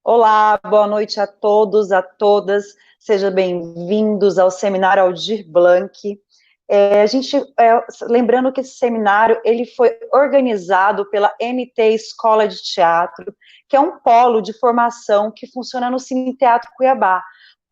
Olá, boa noite a todos, a todas. Sejam bem-vindos ao Seminário Aldir Blanc. Lembrando que esse seminário ele foi organizado pela MT Escola de Teatro, que é um polo de formação que funciona no Cine Teatro Cuiabá,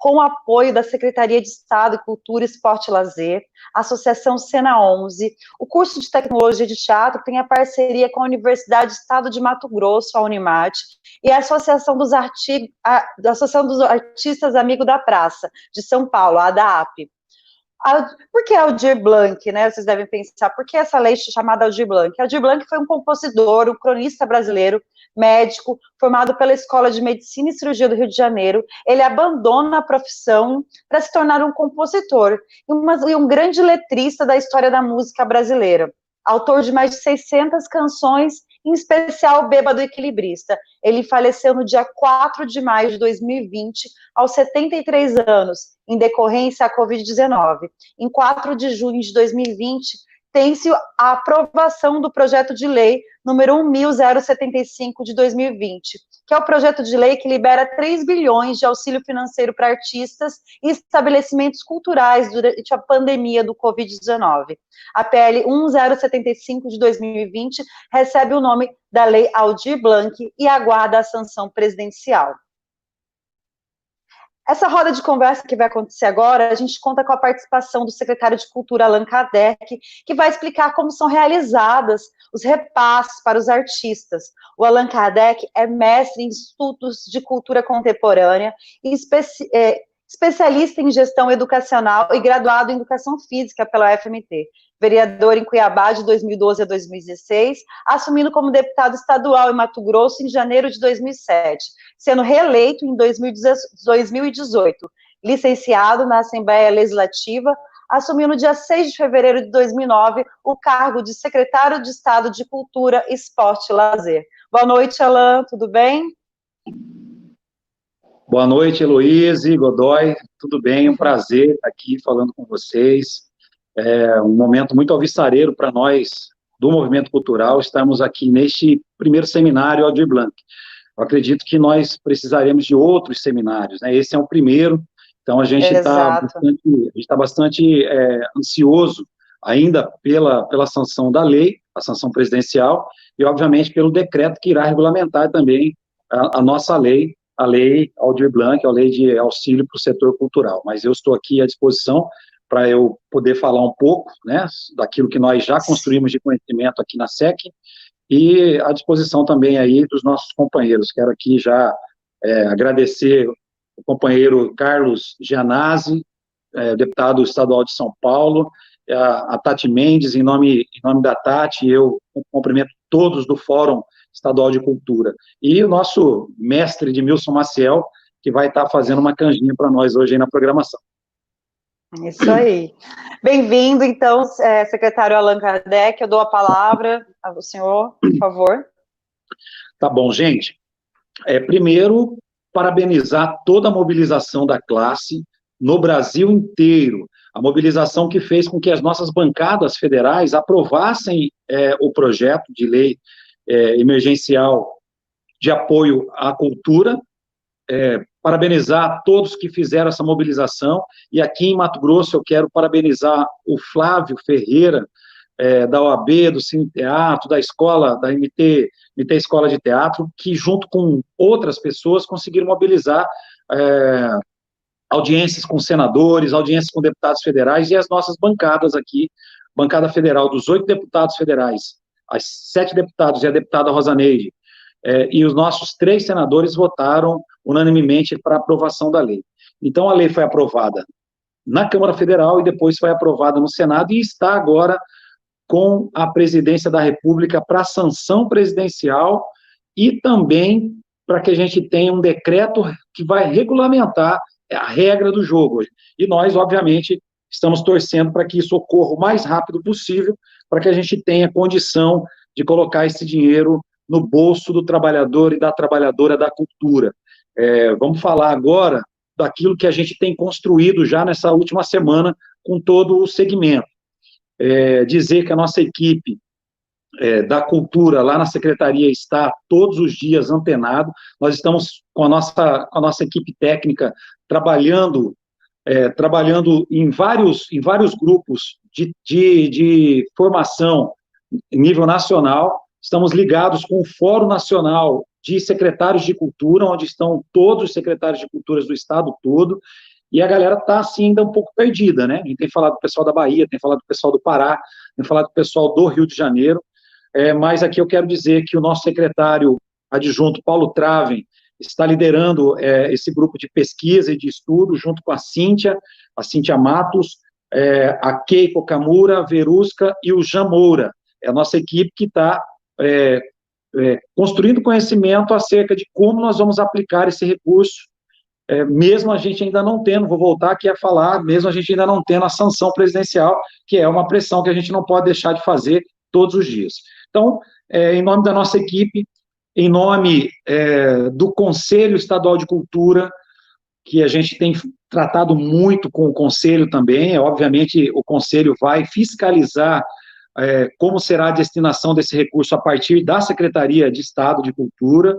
com o apoio da Secretaria de Estado de Cultura, Esporte e Lazer, Associação Sena 11. O curso de Tecnologia de Teatro tem a parceria com a Universidade de Estado de Mato Grosso, a Unimate, e a Associação dos Artistas Amigos da Praça, de São Paulo, a ADAAP. Por que Aldir Blanc, né? Vocês devem pensar, por que essa lei chamada Aldir Blanc? Aldir Blanc foi um compositor, um cronista brasileiro, médico, formado pela Escola de Medicina e Cirurgia do Rio de Janeiro. Ele abandona a profissão para se tornar um compositor e um grande letrista da história da música brasileira. Autor de mais de 600 canções, em especial Bêbado Equilibrista. Ele faleceu no dia 4 de maio de 2020, aos 73 anos, em decorrência da Covid-19. Em 4 de junho de 2020, tem-se a aprovação do projeto de lei número 1.075 de 2020, que é o projeto de lei que libera 3 bilhões de auxílio financeiro para artistas e estabelecimentos culturais durante a pandemia do Covid-19. A PL 1075 de 2020 recebe o nome da Lei Aldir Blanc e aguarda a sanção presidencial. Essa roda de conversa que vai acontecer agora, a gente conta com a participação do secretário de Cultura, Allan Kardec, que vai explicar como são realizadas os repasses para os artistas. O Allan Kardec é mestre em estudos de cultura contemporânea e especialista em gestão educacional e graduado em educação física pela UFMT. Vereador em Cuiabá de 2012 a 2016, assumindo como deputado estadual em Mato Grosso em janeiro de 2007, sendo reeleito em 2018, licenciado na Assembleia Legislativa, assumiu no dia 6 de fevereiro de 2009 o cargo de secretário de Estado de Cultura, Esporte e Lazer. Boa noite, Allan, tudo bem? Boa noite, Heloíse, Godoy, tudo bem? Um prazer estar aqui falando com vocês. É um momento muito alvissareiro para nós do movimento cultural, estamos aqui neste primeiro seminário Aldir Blanc. Eu acredito que nós precisaremos de outros seminários, né? Esse é o primeiro, então a gente está bastante ansioso ainda pela sanção da lei, a sanção presidencial, e obviamente pelo decreto que irá regulamentar também a nossa lei, a Lei Aldir Blanc, a Lei de Auxílio para o Setor Cultural. Mas eu estou aqui à disposição para eu poder falar um pouco, né, daquilo que nós já construímos de conhecimento aqui na SEC, e à disposição também aí dos nossos companheiros. Quero aqui já agradecer o companheiro Carlos Gianazzi, deputado estadual de São Paulo, a Tati Mendes, em nome da Tati, eu cumprimento todos do Fórum Estadual de Cultura, e o nosso mestre Edmilson Maciel, que vai estar fazendo uma canjinha para nós hoje aí na programação. Isso aí. Bem-vindo, então, secretário Allan Kardec, eu dou a palavra ao senhor, por favor. Tá bom, gente. Primeiro, parabenizar toda a mobilização da classe no Brasil inteiro, a mobilização que fez com que as nossas bancadas federais aprovassem o projeto de lei emergencial de apoio à cultura, parabenizar todos que fizeram essa mobilização, e aqui em Mato Grosso eu quero parabenizar o Flávio Ferreira, da OAB, do Cine Teatro, da escola, da MT Escola de Teatro, que junto com outras pessoas conseguiram mobilizar audiências com senadores, audiências com deputados federais, e as nossas bancadas aqui, bancada federal dos 8 deputados federais, as 7 deputados e a deputada Rosa Neide, e os nossos 3 senadores votaram unanimemente para a aprovação da lei. Então, a lei foi aprovada na Câmara Federal e depois foi aprovada no Senado e está agora com a Presidência da República para sanção presidencial e também para que a gente tenha um decreto que vai regulamentar a regra do jogo. E nós, obviamente, estamos torcendo para que isso ocorra o mais rápido possível, para que a gente tenha condição de colocar esse dinheiro no bolso do trabalhador e da trabalhadora da cultura. Vamos falar agora daquilo que a gente tem construído já nessa última semana com todo o segmento. Dizer que a nossa equipe da Cultura lá na Secretaria está todos os dias antenado. Nós estamos com a nossa equipe técnica trabalhando em vários grupos de formação em nível nacional. Estamos ligados com o Fórum Nacional de Secretários de Cultura, onde estão todos os secretários de culturas do estado todo, e a galera está, assim, ainda um pouco perdida, né? A gente tem falado do pessoal da Bahia, tem falado do pessoal do Pará, tem falado do pessoal do Rio de Janeiro, mas aqui eu quero dizer que o nosso secretário adjunto, Paulo Traven, está liderando esse grupo de pesquisa e de estudo, junto com a Cíntia Matos, a Keiko Kamura, a Verusca e o Jean Moura. É a nossa equipe que está construindo conhecimento acerca de como nós vamos aplicar esse recurso, mesmo a gente ainda não tendo, vou voltar aqui a falar, mesmo a gente ainda não tendo a sanção presidencial, que é uma pressão que a gente não pode deixar de fazer todos os dias. Então, em nome da nossa equipe, em nome do Conselho Estadual de Cultura, que a gente tem tratado muito com o Conselho também, obviamente o Conselho vai fiscalizar como será a destinação desse recurso a partir da Secretaria de Estado de Cultura.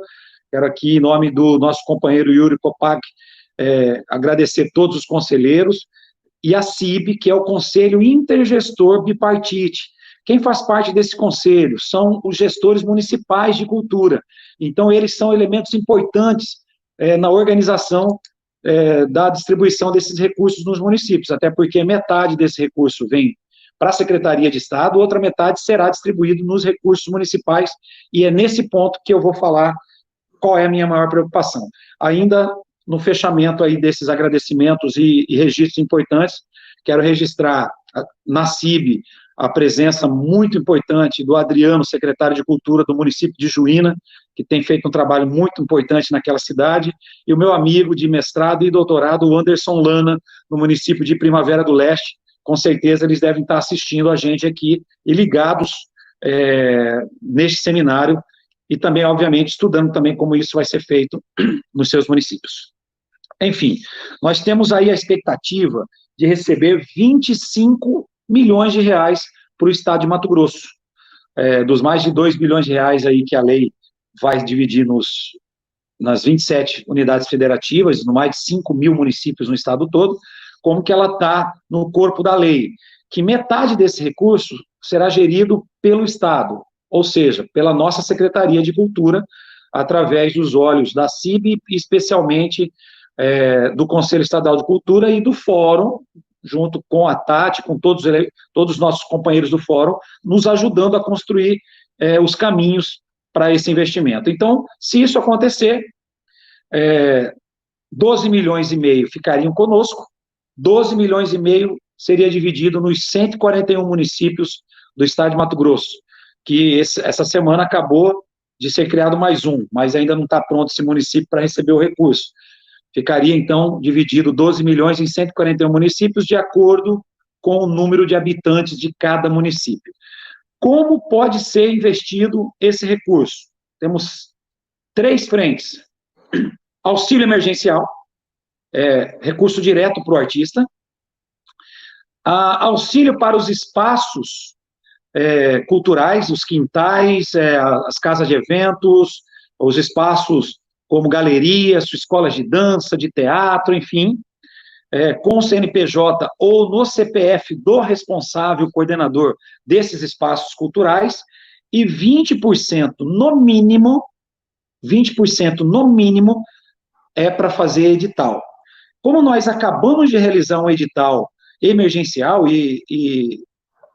Quero aqui, em nome do nosso companheiro Yuri Kopak, agradecer todos os conselheiros, e a CIB, que é o Conselho Intergestor Bipartite. Quem faz parte desse conselho são os gestores municipais de cultura. Então, eles são elementos importantes na organização da distribuição desses recursos nos municípios, até porque metade desse recurso vem para a Secretaria de Estado, outra metade será distribuído nos recursos municipais, e é nesse ponto que eu vou falar qual é a minha maior preocupação. Ainda no fechamento aí desses agradecimentos e registros importantes, quero registrar na CIB a presença muito importante do Adriano, secretário de Cultura do município de Juína, que tem feito um trabalho muito importante naquela cidade, e o meu amigo de mestrado e doutorado, o Anderson Lana, no município de Primavera do Leste. Com certeza eles devem estar assistindo a gente aqui e ligados neste seminário, e também, obviamente, estudando também como isso vai ser feito nos seus municípios. Enfim, nós temos aí a expectativa de receber 25 milhões de reais para o estado de Mato Grosso. Dos mais de 2 bilhões de reais aí que a lei vai dividir nas 27 unidades federativas, no mais de 5 mil municípios no estado todo, como que ela está no corpo da lei, que metade desse recurso será gerido pelo estado, ou seja, pela nossa Secretaria de Cultura, através dos olhos da CIB, especialmente do Conselho Estadual de Cultura e do Fórum, junto com a Tati, com todos os nossos companheiros do Fórum, nos ajudando a construir os caminhos para esse investimento. Então, se isso acontecer, 12 milhões e meio ficariam conosco, 12 milhões e meio seria dividido nos 141 municípios do estado de Mato Grosso, que essa semana acabou de ser criado mais um, mas ainda não está pronto esse município para receber o recurso. Ficaria, então, dividido 12 milhões em 141 municípios, de acordo com o número de habitantes de cada município. Como pode ser investido esse recurso? Temos 3 frentes. Auxílio emergencial, recurso direto para o artista. Auxílio para os espaços culturais, os quintais, as casas de eventos, os espaços como galerias, escolas de dança, de teatro, enfim, com o CNPJ ou no CPF do responsável coordenador desses espaços culturais, e 20% no mínimo, 20% no mínimo é para fazer edital. Como nós acabamos de realizar um edital emergencial e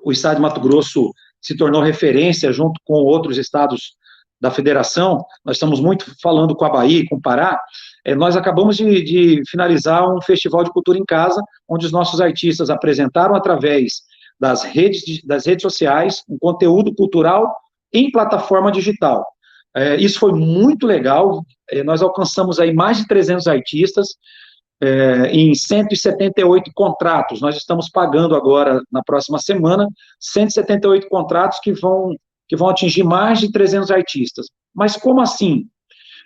o estado de Mato Grosso se tornou referência junto com outros estados da federação, nós estamos muito falando com a Bahia e com o Pará, nós acabamos de finalizar um festival de cultura em casa, onde os nossos artistas apresentaram através das redes sociais um conteúdo cultural em plataforma digital. Isso foi muito legal, nós alcançamos aí mais de 300 artistas, em 178 contratos. Nós estamos pagando agora, na próxima semana, 178 contratos que vão atingir mais de 300 artistas. Mas como assim?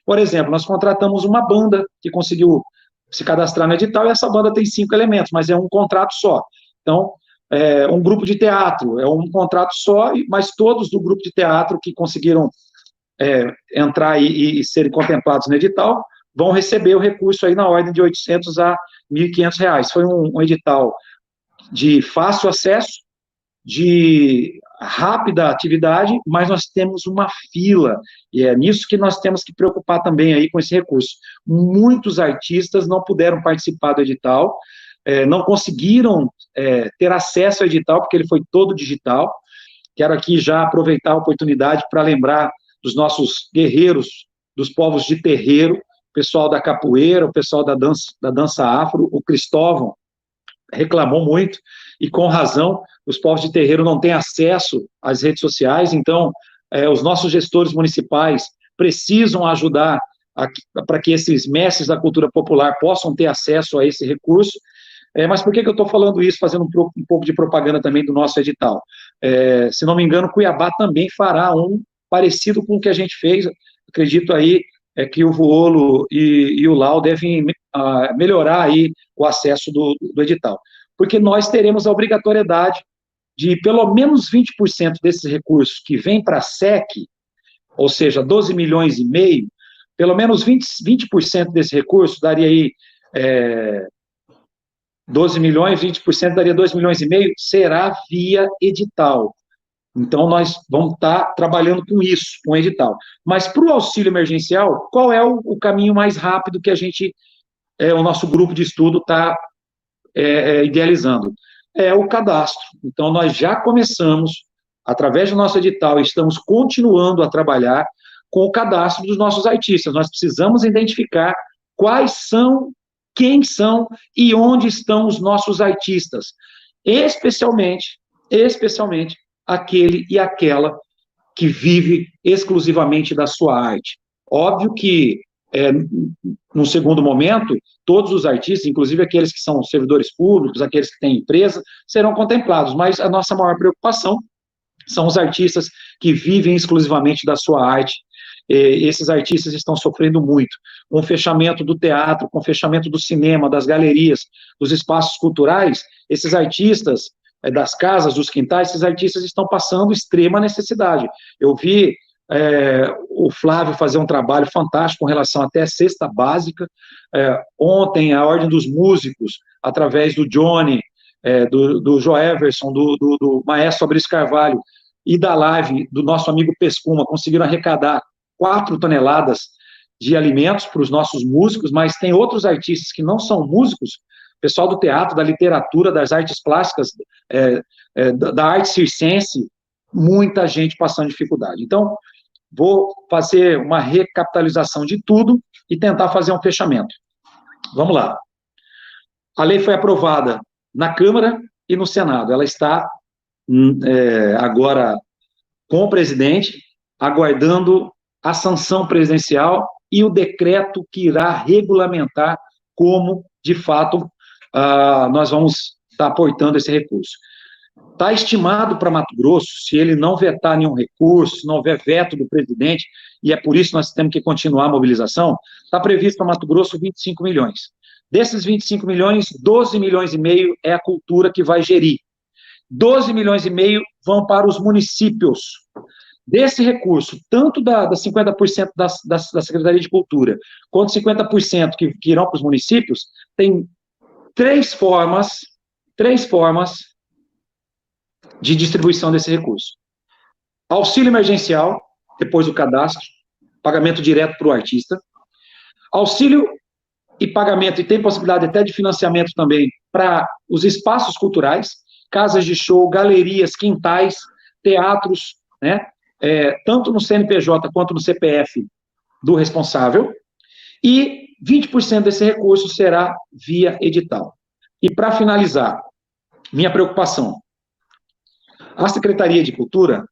Por exemplo, nós contratamos uma banda que conseguiu se cadastrar no edital, e essa banda tem 5 elementos, mas é um contrato só. Então, um grupo de teatro, é um contrato só, mas todos do grupo de teatro que conseguiram entrar e serem contemplados no edital vão receber o recurso aí na ordem de R$800 a R$1.500. Foi um edital de fácil acesso, de rápida atividade, mas nós temos uma fila, e é nisso que nós temos que preocupar também aí com esse recurso. Muitos artistas não puderam participar do edital, não conseguiram ter acesso ao edital, porque ele foi todo digital. Quero aqui já aproveitar a oportunidade para lembrar dos nossos guerreiros, dos povos de terreiro, o pessoal da capoeira, o pessoal da dança afro, o Cristóvão reclamou muito, e com razão, os povos de terreiro não têm acesso às redes sociais, então os nossos gestores municipais precisam ajudar para que esses mestres da cultura popular possam ter acesso a esse recurso. Mas por que eu estou falando isso, fazendo um pouco de propaganda também do nosso edital? Se não me engano, Cuiabá também fará um parecido com o que a gente fez. Acredito aí que o Vuolo e o Lau devem melhorar aí o acesso do edital, porque nós teremos a obrigatoriedade de pelo menos 20% desses recursos que vêm para a SEC, ou seja, 12 milhões e meio, pelo menos 20% desse recurso daria aí 12 milhões, 20% daria 2 milhões e meio, será via edital. Então, nós vamos estar trabalhando com isso, com o edital. Mas, para o auxílio emergencial, qual é o caminho mais rápido que o nosso grupo de estudo está idealizando? É o cadastro. Então, nós já começamos, através do nosso edital, estamos continuando a trabalhar com o cadastro dos nossos artistas. Nós precisamos identificar quem são e onde estão os nossos artistas, especialmente aquele e aquela que vive exclusivamente da sua arte. Óbvio que, num segundo momento, todos os artistas, inclusive aqueles que são servidores públicos, aqueles que têm empresa, serão contemplados, mas a nossa maior preocupação são os artistas que vivem exclusivamente da sua arte. Esses artistas estão sofrendo muito, com o fechamento do teatro, com o fechamento do cinema, das galerias, dos espaços culturais. Esses artistas das casas, dos quintais, esses artistas estão passando extrema necessidade. Eu vi o Flávio fazer um trabalho fantástico com relação até a cesta básica. Ontem, a Ordem dos Músicos, através do Johnny, do Joeverson, do Maestro Fabrício Carvalho e da live do nosso amigo Pescuma, conseguiram arrecadar 4 toneladas de alimentos para os nossos músicos, mas tem outros artistas que não são músicos, pessoal do teatro, da literatura, das artes plásticas, da arte circense, muita gente passando dificuldade. Então, vou fazer uma recapitalização de tudo e tentar fazer um fechamento. Vamos lá. A lei foi aprovada na Câmara e no Senado. Ela está agora com o presidente, aguardando a sanção presidencial e o decreto que irá regulamentar como, de fato, nós vamos estar aportando esse recurso. Está estimado para Mato Grosso, se ele não vetar nenhum recurso, se não houver veto do presidente, e é por isso que nós temos que continuar a mobilização, está previsto para Mato Grosso 25 milhões. Desses 25 milhões, 12 milhões e meio é a cultura que vai gerir. 12 milhões e meio vão para os municípios. Desse recurso, tanto da 50% da Secretaria de Cultura, quanto 50% que irão para os municípios, tem três formas de distribuição desse recurso. Auxílio emergencial, depois do cadastro, pagamento direto para o artista. Auxílio e pagamento, e tem possibilidade até de financiamento também para os espaços culturais, casas de show, galerias, quintais, teatros, né? Tanto no CNPJ quanto no CPF do responsável, e 20% desse recurso será via edital. E para finalizar, minha preocupação, a Secretaria de Cultura,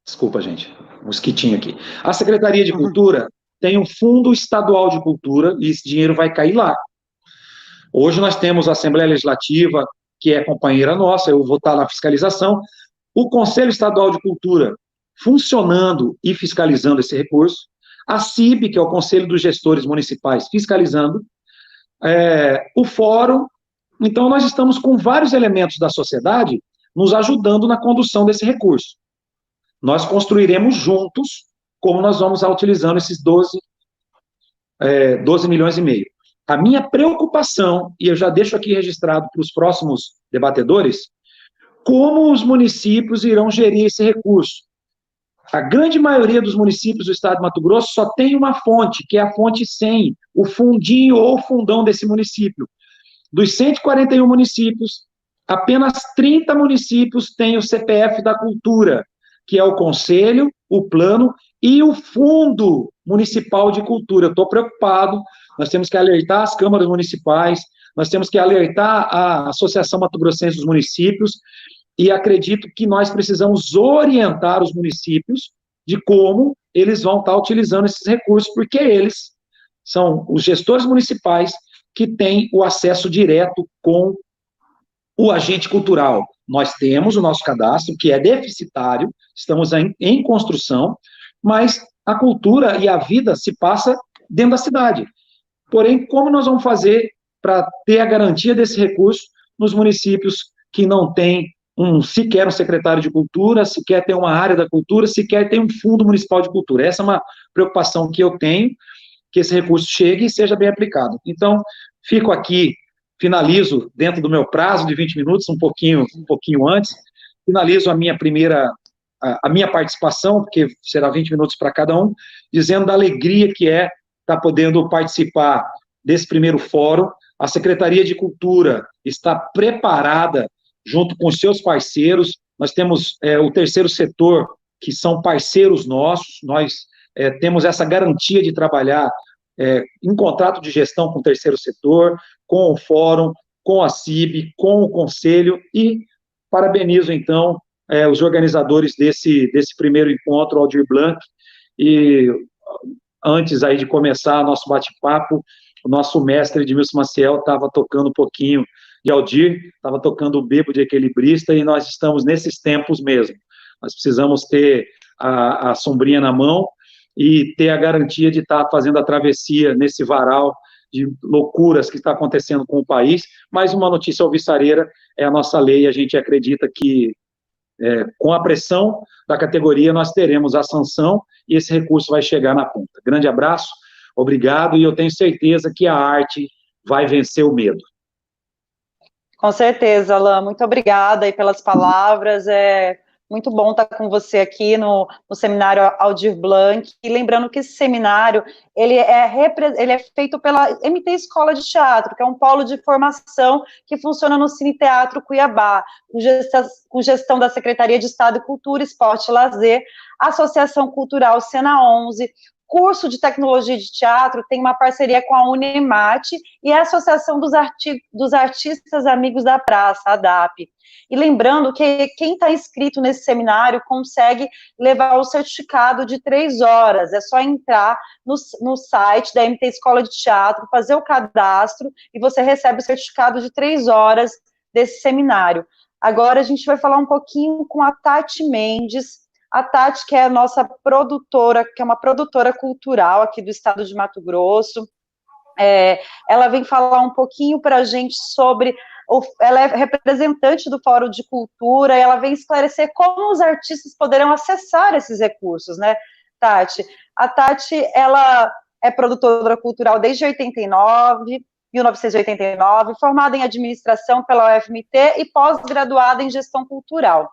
desculpa, gente, mosquitinho aqui, a Secretaria de Cultura tem um Fundo Estadual de Cultura, e esse dinheiro vai cair lá. Hoje nós temos a Assembleia Legislativa, que é companheira nossa, eu vou estar na fiscalização, o Conselho Estadual de Cultura funcionando e fiscalizando esse recurso, a CIB, que é o Conselho dos Gestores Municipais, fiscalizando, o Fórum, Então, nós estamos com vários elementos da sociedade nos ajudando na condução desse recurso. Nós construiremos juntos como nós vamos estar utilizando esses 12 milhões e meio. A minha preocupação, e eu já deixo aqui registrado para os próximos debatedores, como os municípios irão gerir esse recurso. A grande maioria dos municípios do estado de Mato Grosso só tem uma fonte, que é a fonte 100, o fundinho ou fundão desse município. Dos 141 municípios, apenas 30 municípios têm o CPF da cultura, que é o conselho, o plano e o fundo municipal de cultura. Eu estou preocupado, nós temos que alertar as câmaras municipais, nós temos que alertar a Associação Mato Grossense dos Municípios, e acredito que nós precisamos orientar os municípios de como eles vão estar utilizando esses recursos, porque eles são os gestores municipais que têm o acesso direto com o agente cultural. Nós temos o nosso cadastro, que é deficitário, estamos em construção, mas a cultura e a vida se passa dentro da cidade. Porém, como nós vamos fazer para ter a garantia desse recurso nos municípios que não têm sequer um secretário de cultura, sequer tem uma área da cultura, sequer tem um fundo municipal de cultura? Essa é uma preocupação que eu tenho, que esse recurso chegue e seja bem aplicado. Então, fico aqui, finalizo dentro do meu prazo de 20 minutos, um pouquinho antes, finalizo a minha participação, porque será 20 minutos para cada um, dizendo da alegria que é estar podendo participar desse primeiro fórum. A Secretaria de Cultura está preparada junto com os seus parceiros. Nós temos o terceiro setor, que são parceiros nossos, nós temos essa garantia de trabalhar em contrato de gestão com o terceiro setor, com o fórum, com a CIB, com o conselho, e parabenizo, então, os organizadores desse primeiro encontro, Aldir Blanc, e antes aí de começar nosso bate-papo, o nosso mestre Edmilson Maciel estava tocando um pouquinho de Aldir, estava tocando o bebo de equilibrista, e nós estamos nesses tempos mesmo. Nós precisamos ter a sombrinha na mão e ter a garantia de estar fazendo a travessia nesse varal de loucuras que está acontecendo com o país. Mais uma notícia alvissareira é a nossa lei, a gente acredita que com a pressão da categoria nós teremos a sanção e esse recurso vai chegar na ponta. Grande abraço, obrigado, e eu tenho certeza que a arte vai vencer o medo. Com certeza, Alain, muito obrigada aí pelas palavras, muito bom estar com você aqui no seminário Aldir Blanc, e lembrando que esse seminário, ele é feito pela MT Escola de Teatro, que é um polo de formação que funciona no Cine Teatro Cuiabá, com gestão da Secretaria de Estado de Cultura, Esporte e Lazer, Associação Cultural Cena 11, curso de tecnologia de teatro, tem uma parceria com a Unemate e a Associação dos Artistas Amigos da Praça, a ADAP. E lembrando que quem está inscrito nesse seminário consegue levar o certificado de 3 horas, é só entrar no site da MT Escola de Teatro, fazer o cadastro e você recebe o certificado de 3 horas desse seminário. Agora a gente vai falar um pouquinho com a Tati Mendes. A Tati, que é a nossa produtora, que é uma produtora cultural aqui do estado de Mato Grosso, ela vem falar um pouquinho para a gente sobre, ela é representante do Fórum de Cultura, e ela vem esclarecer como os artistas poderão acessar esses recursos, né, Tati? A Tati, ela é produtora cultural desde 1989, formada em administração pela UFMT e pós-graduada em gestão cultural.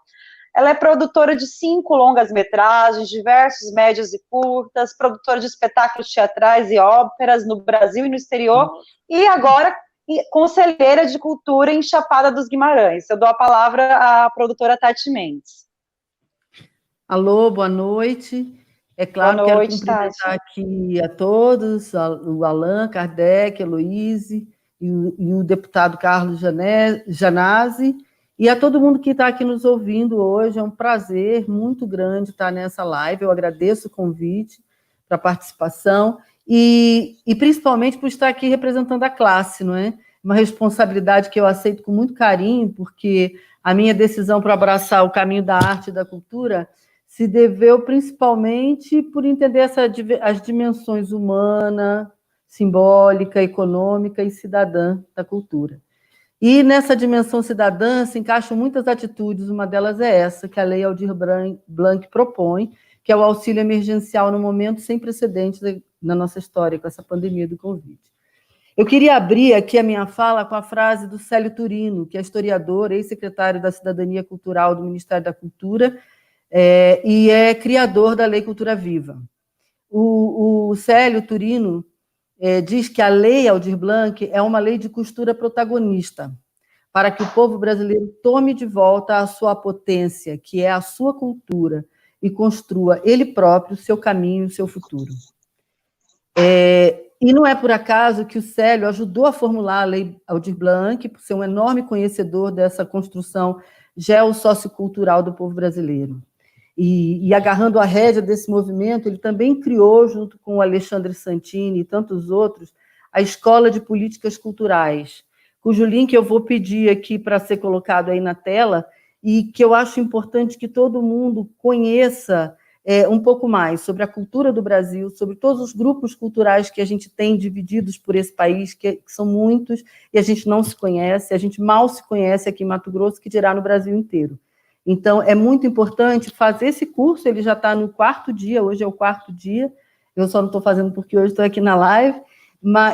Ela é produtora de 5 longas-metragens, diversos médias e curtas, produtora de espetáculos teatrais e óperas no Brasil e no exterior, e agora conselheira de cultura em Chapada dos Guimarães. Eu dou a palavra à produtora Tati Mendes. Alô, boa noite. É claro, boa noite, quero cumprimentar aqui a todos, o Alain, Kardec, Heloíse e o deputado Carlos Janazzi, e a todo mundo que está aqui nos ouvindo hoje. É um prazer muito grande estar nessa live. Eu agradeço o convite para a participação e principalmente por estar aqui representando a classe, não é? Uma responsabilidade que eu aceito com muito carinho, porque a minha decisão para abraçar o caminho da arte e da cultura se deveu principalmente por entender as dimensões humana, simbólica, econômica e cidadã da cultura. E nessa dimensão cidadã se encaixam muitas atitudes, uma delas é essa, que a Lei Aldir Blanc propõe, que é o auxílio emergencial no momento sem precedentes na nossa história, com essa pandemia do Covid. Eu queria abrir aqui a minha fala com a frase do Célio Turino, que é historiador, ex-secretário da Cidadania Cultural do Ministério da Cultura, e é criador da Lei Cultura Viva. O Célio Turino diz que a Lei Aldir Blanc é uma lei de costura protagonista, para que o povo brasileiro tome de volta a sua potência, que é a sua cultura, e construa ele próprio o seu caminho, o seu futuro. E não é por acaso que o Célio ajudou a formular a Lei Aldir Blanc, por ser um enorme conhecedor dessa construção geossociocultural do povo brasileiro. E agarrando a rédea desse movimento, ele também criou, junto com o Alexandre Santini e tantos outros, a Escola de Políticas Culturais, cujo link eu vou pedir aqui para ser colocado aí na tela, e que eu acho importante que todo mundo conheça um pouco mais sobre a cultura do Brasil, sobre todos os grupos culturais que a gente tem divididos por esse país, que são muitos, e a gente não se conhece, a gente mal se conhece aqui em Mato Grosso, que dirá no Brasil inteiro. Então, é muito importante fazer esse curso, ele já está no 4º dia, hoje é o 4º dia, eu só não estou fazendo porque hoje estou aqui na live,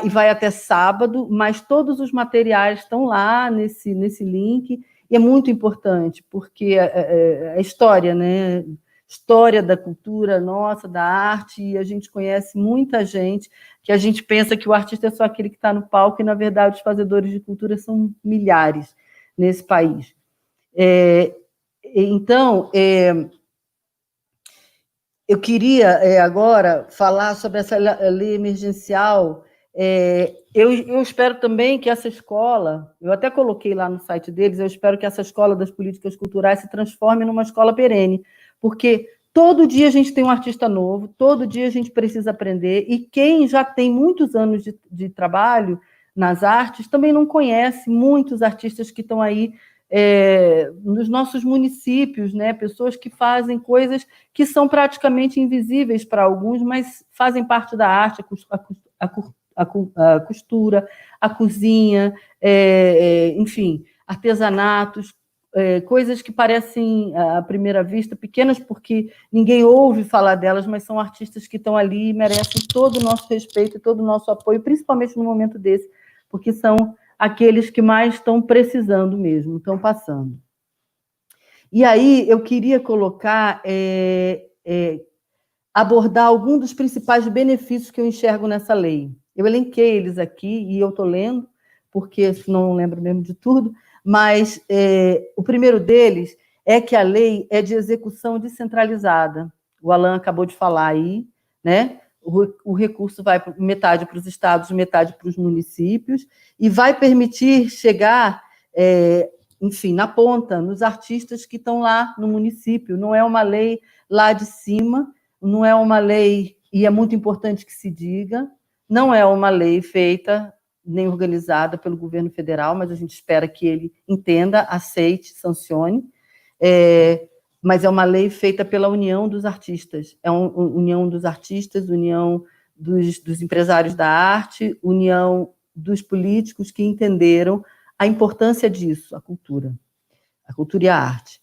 e vai até sábado, mas todos os materiais estão lá nesse link, e é muito importante, porque é história, né? História da cultura nossa, da arte, e a gente conhece muita gente, que a gente pensa que o artista é só aquele que está no palco, e, na verdade, os fazedores de cultura são milhares nesse país. Então, eu queria agora falar sobre essa lei emergencial. Eu espero também que essa escola, eu até coloquei lá no site deles, eu espero que essa escola das políticas culturais se transforme numa escola perene, porque todo dia a gente tem um artista novo, todo dia a gente precisa aprender, e quem já tem muitos anos de trabalho nas artes também não conhece muitos artistas que estão aí nos nossos municípios, né? Pessoas que fazem coisas que são praticamente invisíveis para alguns, mas fazem parte da arte, a costura, a cozinha, enfim, artesanatos, coisas que parecem, à primeira vista, pequenas porque ninguém ouve falar delas, mas são artistas que estão ali e merecem todo o nosso respeito e todo o nosso apoio, principalmente no momento desse, porque são aqueles que mais estão precisando mesmo, estão passando. E aí eu queria colocar, abordar alguns dos principais benefícios que eu enxergo nessa lei. Eu elenquei eles aqui, e eu estou lendo, porque senão não lembro mesmo de tudo, mas o primeiro deles é que a lei é de execução descentralizada. O Alan acabou de falar aí, né? O recurso vai metade para os estados, metade para os municípios, e vai permitir chegar, enfim, na ponta, nos artistas que estão lá no município. Não é uma lei lá de cima, não é uma lei, e é muito importante que se diga, não é uma lei feita nem organizada pelo governo federal, mas a gente espera que ele entenda, aceite, sancione, mas é uma lei feita pela união dos artistas, é uma união dos artistas, união dos empresários da arte, união dos políticos que entenderam a importância disso, a cultura e a arte.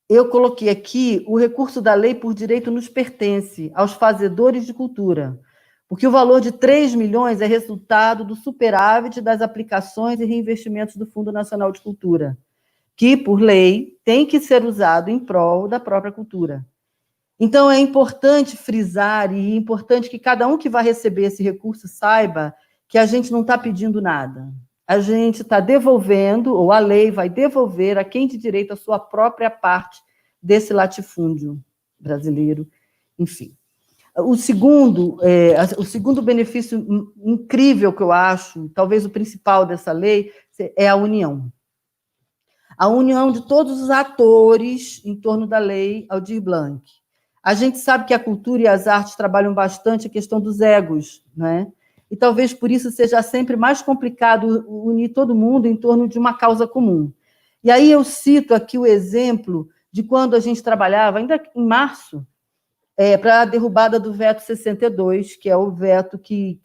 Eu coloquei aqui: o recurso da lei por direito nos pertence aos fazedores de cultura, porque o valor de 3 milhões é resultado do superávit das aplicações e reinvestimentos do Fundo Nacional de Cultura, que, por lei, tem que ser usado em prol da própria cultura. Então, é importante frisar, e é importante que cada um que vai receber esse recurso saiba que a gente não está pedindo nada. A gente está devolvendo, ou a lei vai devolver a quem de direito a sua própria parte desse latifúndio brasileiro, enfim. O segundo benefício incrível que eu acho, talvez o principal dessa lei, é a união. A união de todos os atores em torno da lei Aldir Blanc. A gente sabe que a cultura e as artes trabalham bastante a questão dos egos, né? E talvez por isso seja sempre mais complicado unir todo mundo em torno de uma causa comum. E aí eu cito aqui o exemplo de quando a gente trabalhava, ainda em março, para a derrubada do veto 62, que é o veto que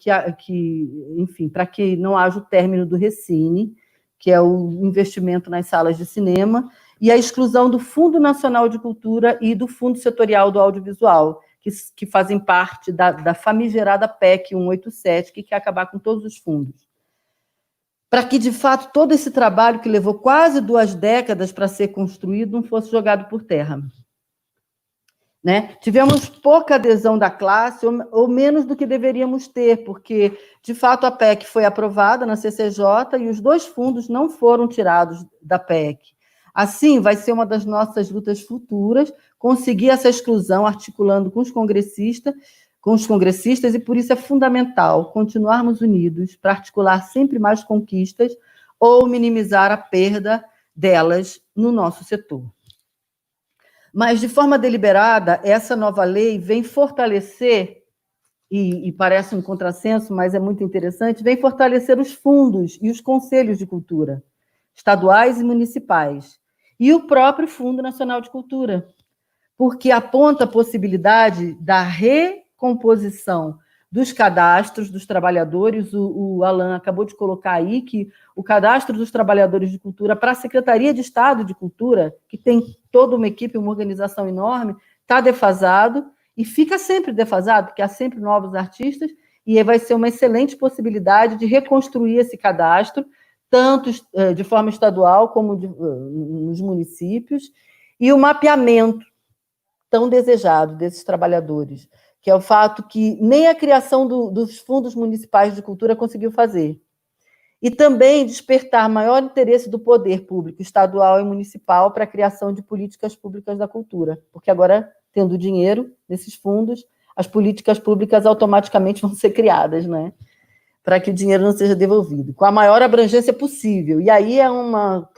enfim, para que não haja o término do Recine, que é o investimento nas salas de cinema, e a exclusão do Fundo Nacional de Cultura e do Fundo Setorial do Audiovisual, que fazem parte da famigerada PEC 187, que quer acabar com todos os fundos. Para que, de fato, todo esse trabalho que levou quase 2 décadas para ser construído não fosse jogado por terra. Né? Tivemos pouca adesão da classe, ou menos do que deveríamos ter, porque, de fato, a PEC foi aprovada na CCJ e os 2 fundos não foram tirados da PEC. Assim, vai ser uma das nossas lutas futuras conseguir essa exclusão, articulando com os congressistas, e por isso é fundamental continuarmos unidos para articular sempre mais conquistas ou minimizar a perda delas no nosso setor. Mas, de forma deliberada, essa nova lei vem fortalecer, e parece um contrassenso, mas é muito interessante, vem fortalecer os fundos e os conselhos de cultura, estaduais e municipais, e o próprio Fundo Nacional de Cultura, porque aponta a possibilidade da recomposição dos cadastros dos trabalhadores. O Alan acabou de colocar aí que o cadastro dos trabalhadores de cultura para a Secretaria de Estado de Cultura, que tem toda uma equipe, uma organização enorme, está defasado e fica sempre defasado, porque há sempre novos artistas, e vai ser uma excelente possibilidade de reconstruir esse cadastro, tanto de forma estadual como nos municípios, e o mapeamento tão desejado desses trabalhadores, que é o fato que nem a criação dos fundos municipais de cultura conseguiu fazer. E também despertar maior interesse do poder público estadual e municipal para a criação de políticas públicas da cultura, porque agora, tendo dinheiro nesses fundos, as políticas públicas automaticamente vão ser criadas, né? Para que o dinheiro não seja devolvido, com a maior abrangência possível. E aí é uma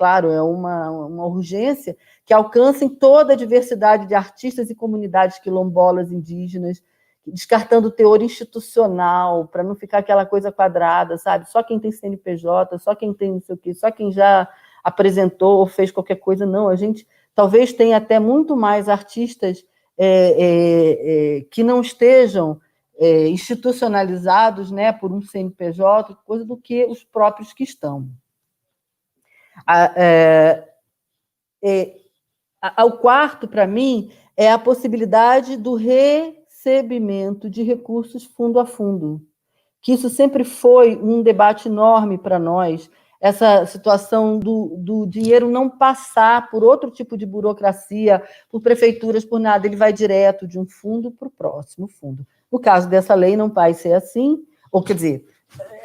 urgência que alcancem toda a diversidade de artistas e comunidades quilombolas, indígenas, descartando o teor institucional, para não ficar aquela coisa quadrada, sabe? Só quem tem CNPJ, só quem tem não sei o quê, só quem já apresentou ou fez qualquer coisa. Não, a gente talvez tenha até muito mais artistas que não estejam institucionalizados, né, por um CNPJ, coisa do que os próprios que estão. O quarto, para mim, é a possibilidade do recebimento de recursos fundo a fundo, que isso sempre foi um debate enorme para nós, essa situação do dinheiro não passar por outro tipo de burocracia, por prefeituras, por nada, ele vai direto de um fundo para o próximo fundo. No caso dessa lei, não vai ser assim, ou quer dizer,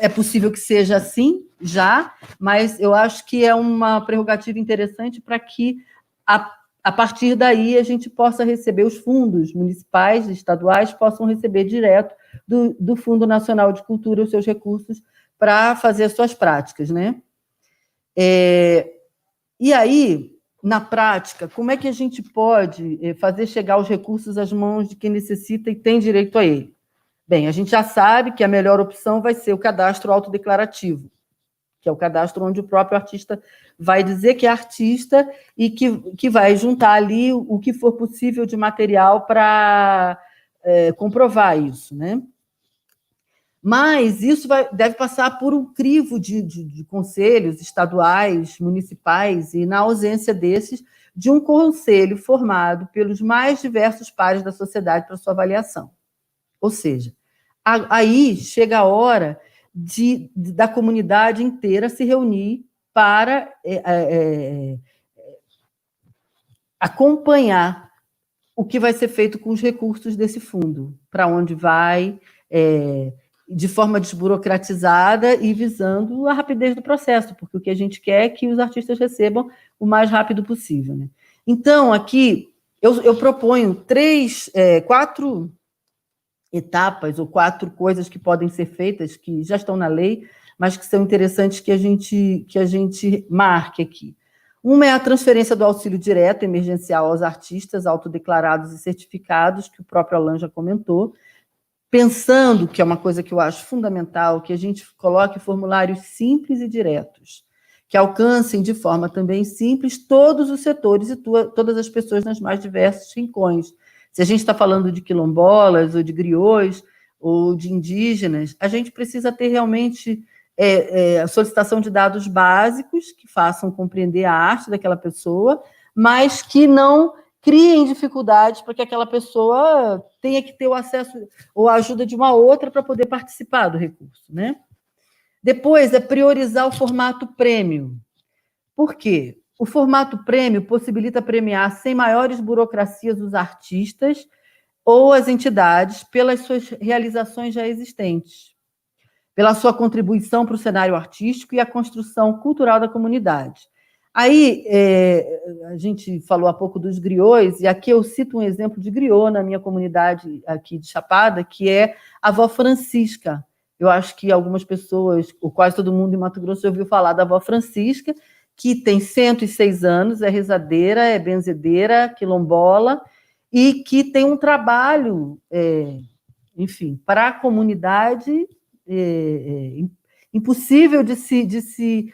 é possível que seja assim, já, mas eu acho que é uma prerrogativa interessante para que, a partir daí, a gente possa receber os fundos municipais e estaduais, possam receber direto do Fundo Nacional de Cultura os seus recursos para fazer as suas práticas, né? E aí, na prática, como é que a gente pode fazer chegar os recursos às mãos de quem necessita e tem direito a ele? Bem, a gente já sabe que a melhor opção vai ser o cadastro autodeclarativo, que é o cadastro onde o próprio artista vai dizer que é artista e que vai juntar ali o que for possível de material para comprovar isso, né? Mas isso deve passar por um crivo de conselhos estaduais, municipais, e, na ausência desses, de um conselho formado pelos mais diversos pares da sociedade para sua avaliação. Ou seja, aí chega a hora da comunidade inteira se reunir para acompanhar o que vai ser feito com os recursos desse fundo, para onde vai, de forma desburocratizada e visando a rapidez do processo, porque o que a gente quer é que os artistas recebam o mais rápido possível, né? Então, aqui, eu proponho 4 etapas ou 4 coisas que podem ser feitas, que já estão na lei, mas que são interessantes que a gente marque aqui. Uma é a transferência do auxílio direto emergencial aos artistas autodeclarados e certificados, que o próprio Alan já comentou, pensando, que é uma coisa que eu acho fundamental, que a gente coloque formulários simples e diretos, que alcancem de forma também simples todos os setores e todas as pessoas nas mais diversos rincões, Se a gente está falando de quilombolas, ou de griots, ou de indígenas, a gente precisa ter realmente a solicitação de dados básicos que façam compreender a arte daquela pessoa, mas que não criem dificuldades para que aquela pessoa tenha que ter o acesso ou a ajuda de uma outra para poder participar do recurso, né? Depois, priorizar o formato prêmio. Por quê? O formato prêmio possibilita premiar sem maiores burocracias os artistas ou as entidades pelas suas realizações já existentes, pela sua contribuição para o cenário artístico e a construção cultural da comunidade. Aí, a gente falou há pouco dos griots, e aqui eu cito um exemplo de griot na minha comunidade aqui de Chapada, que é a Vó Francisca. Eu acho que algumas pessoas, ou quase todo mundo em Mato Grosso, já ouviu falar da Vó Francisca, que tem 106 anos, é rezadeira, é benzedeira, quilombola, e que tem um trabalho, enfim, para a comunidade impossível de se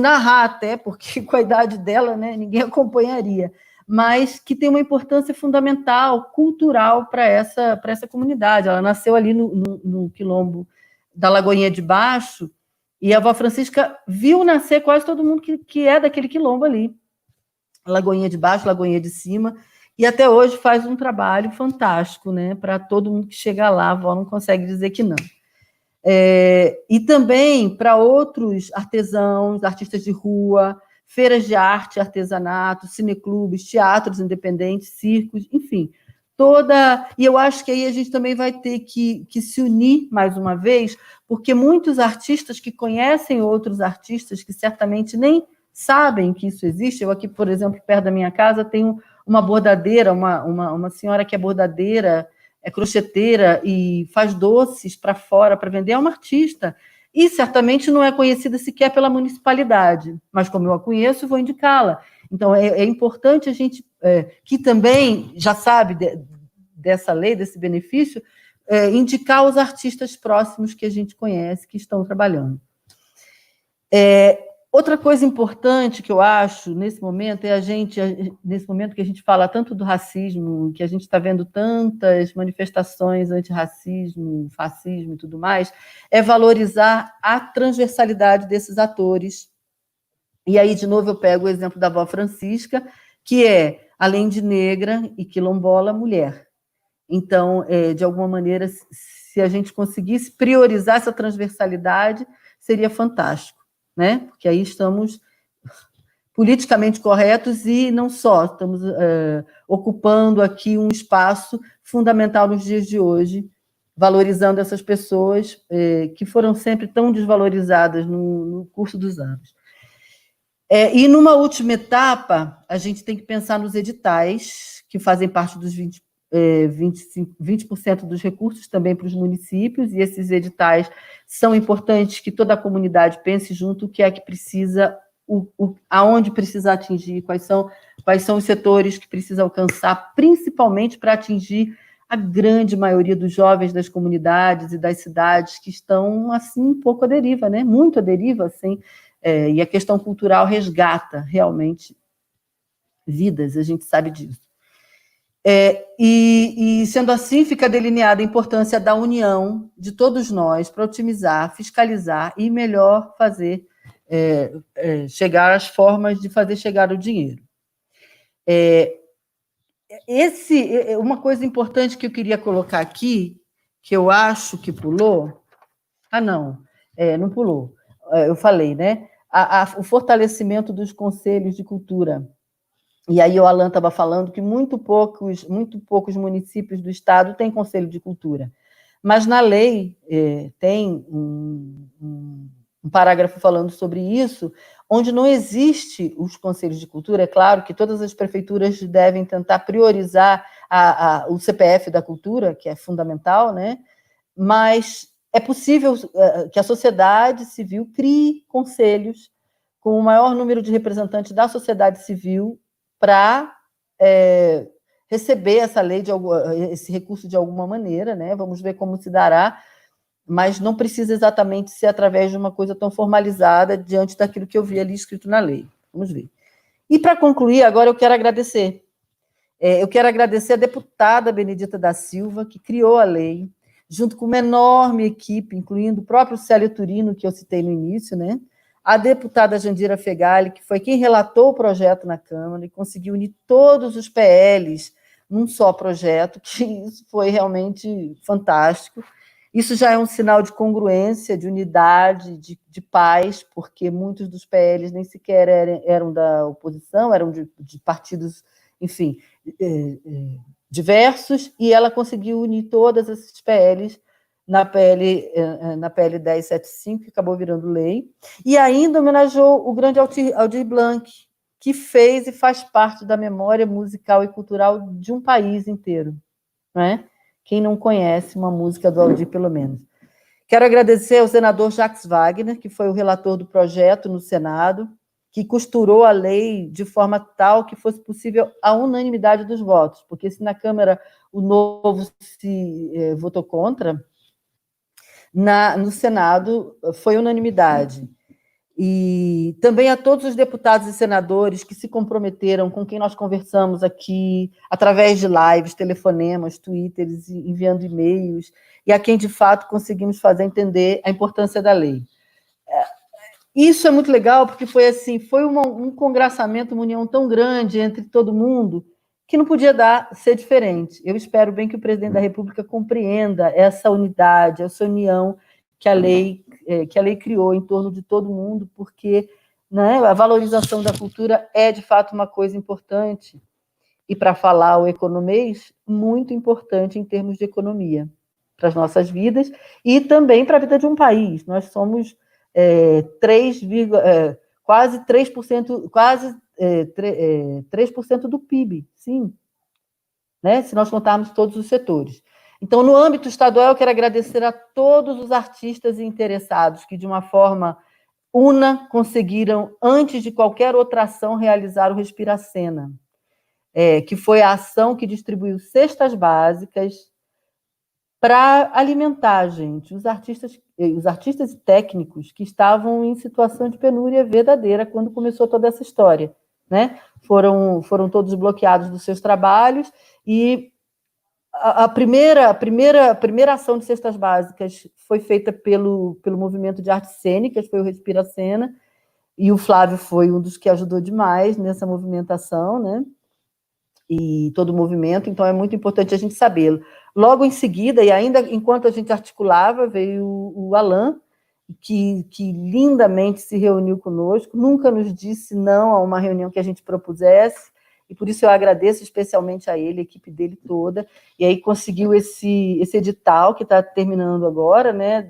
narrar até, porque com a idade dela, né, ninguém acompanharia, mas que tem uma importância fundamental, cultural, para essa comunidade. Ela nasceu ali no quilombo da Lagoinha de Baixo, e a Vó Francisca viu nascer quase todo mundo que é daquele quilombo ali. Lagoinha de Baixo, Lagoinha de Cima, e até hoje faz um trabalho fantástico, né, para todo mundo que chega lá, a Vó não consegue dizer que não. E também para outros artesãos, artistas de rua, feiras de arte, artesanato, cineclubes, teatros independentes, circos, enfim, e eu acho que aí a gente também vai ter que se unir mais uma vez, porque muitos artistas que conhecem outros artistas que certamente nem sabem que isso existe. Eu aqui, por exemplo, perto da minha casa, tenho uma bordadeira, uma senhora que é bordadeira, é crocheteira e faz doces para fora para vender, é uma artista. E certamente não é conhecida sequer pela municipalidade, mas como eu a conheço, vou indicá-la. Então, é importante a gente, que também já sabe dessa lei, desse benefício, indicar os artistas próximos que a gente conhece, que estão trabalhando. Outra coisa importante que eu acho nesse momento nesse momento que a gente fala tanto do racismo, que a gente está vendo tantas manifestações antirracismo, fascismo e tudo mais, é valorizar a transversalidade desses atores. E aí, de novo, eu pego o exemplo da Vó Francisca, que é, além de negra e quilombola, mulher. Então, de alguma maneira, se a gente conseguisse priorizar essa transversalidade, seria fantástico, né? Porque aí estamos politicamente corretos e não só, estamos ocupando aqui um espaço fundamental nos dias de hoje, valorizando essas pessoas que foram sempre tão desvalorizadas no curso dos anos. E numa última etapa, a gente tem que pensar nos editais, que fazem parte dos 20% dos recursos também para os municípios, e esses editais são importantes que toda a comunidade pense junto o que é que precisa, aonde precisa atingir, quais são os setores que precisa alcançar, principalmente para atingir a grande maioria dos jovens das comunidades e das cidades que estão, assim, um pouco à deriva, né? Muito à deriva, assim, e a questão cultural resgata, realmente, vidas, a gente sabe disso. E, sendo assim, fica delineada a importância da união de todos nós para otimizar, fiscalizar e melhor fazer chegar às formas de fazer chegar o dinheiro. Uma coisa importante que eu queria colocar aqui, que eu acho que pulou... não pulou. Eu falei, né? O fortalecimento dos conselhos de cultura. E aí o Alan estava falando que muito poucos municípios do estado têm conselho de cultura. Mas na lei tem um parágrafo falando sobre isso, onde não existe os conselhos de cultura. É claro que todas as prefeituras devem tentar priorizar o CPF da cultura, que é fundamental, né? Mas é possível que a sociedade civil crie conselhos com o maior número de representantes da sociedade civil para receber esse recurso de alguma maneira, né? Vamos ver como se dará, mas não precisa exatamente ser através de uma coisa tão formalizada diante daquilo que eu vi ali escrito na lei. Vamos ver. E, para concluir, agora eu quero agradecer. Eu quero agradecer a deputada Benedita da Silva, que criou a lei, junto com uma enorme equipe, incluindo o próprio Célio Turino, que eu citei no início, né? A deputada Jandira Fegali, que foi quem relatou o projeto na Câmara e conseguiu unir todos os PLs num só projeto, que isso foi realmente fantástico. Isso já é um sinal de congruência, de unidade, de paz, porque muitos dos PLs nem sequer eram da oposição, eram de partidos, enfim, diversos, e ela conseguiu unir todas esses PLs na PL 1075, que acabou virando lei, e ainda homenageou o grande Aldir Blanc, que fez e faz parte da memória musical e cultural de um país inteiro, né? Quem não conhece uma música do Aldir, pelo menos. Quero agradecer ao senador Jacques Wagner, que foi o relator do projeto no Senado, que costurou a lei de forma tal que fosse possível a unanimidade dos votos, porque se na Câmara o Novo se votou contra, no Senado foi unanimidade. E também a todos os deputados e senadores que se comprometeram, com quem nós conversamos aqui, através de lives, telefonemas, twitters, enviando e-mails, e a quem, de fato, conseguimos fazer entender a importância da lei. Isso é muito legal, porque foi assim, foi um congraçamento, uma união tão grande entre todo mundo, que não podia ser diferente. Eu espero bem que o presidente da República compreenda essa unidade, essa união que a lei criou em torno de todo mundo, porque, né, a valorização da cultura é, de fato, uma coisa importante, e, para falar o economês, muito importante em termos de economia, para as nossas vidas, e também para a vida de um país. Nós somos quase 3%, quase 3% do PIB, sim, né, se nós contarmos todos os setores. Então, no âmbito estadual, eu quero agradecer a todos os artistas e interessados que, de uma forma conseguiram, antes de qualquer outra ação, realizar o Respiracena, que foi a ação que distribuiu cestas básicas para alimentar, gente, os artistas e técnicos que estavam em situação de penúria verdadeira quando começou toda essa história, né? Foram todos bloqueados dos seus trabalhos, e a primeira ação de cestas básicas foi feita pelo movimento de artes cênicas, foi o Respiracena, e o Flávio foi um dos que ajudou demais nessa movimentação, né? E todo o movimento, então é muito importante a gente sabê-lo. Logo em seguida, e ainda enquanto a gente articulava, veio o Alain, que lindamente se reuniu conosco, nunca nos disse não a uma reunião que a gente propusesse, e por isso eu agradeço especialmente a ele, a equipe dele toda, e aí conseguiu esse edital que está terminando agora, né,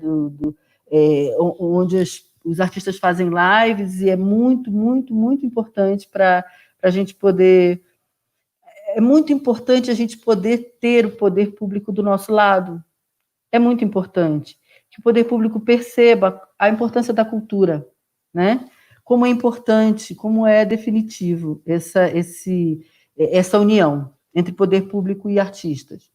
onde os artistas fazem lives, e é muito, muito, muito importante para a gente poder... É muito importante a gente poder ter o poder público do nosso lado. É muito importante que o poder público perceba a importância da cultura, né? Como é importante, como é definitivo essa união entre poder público e artistas.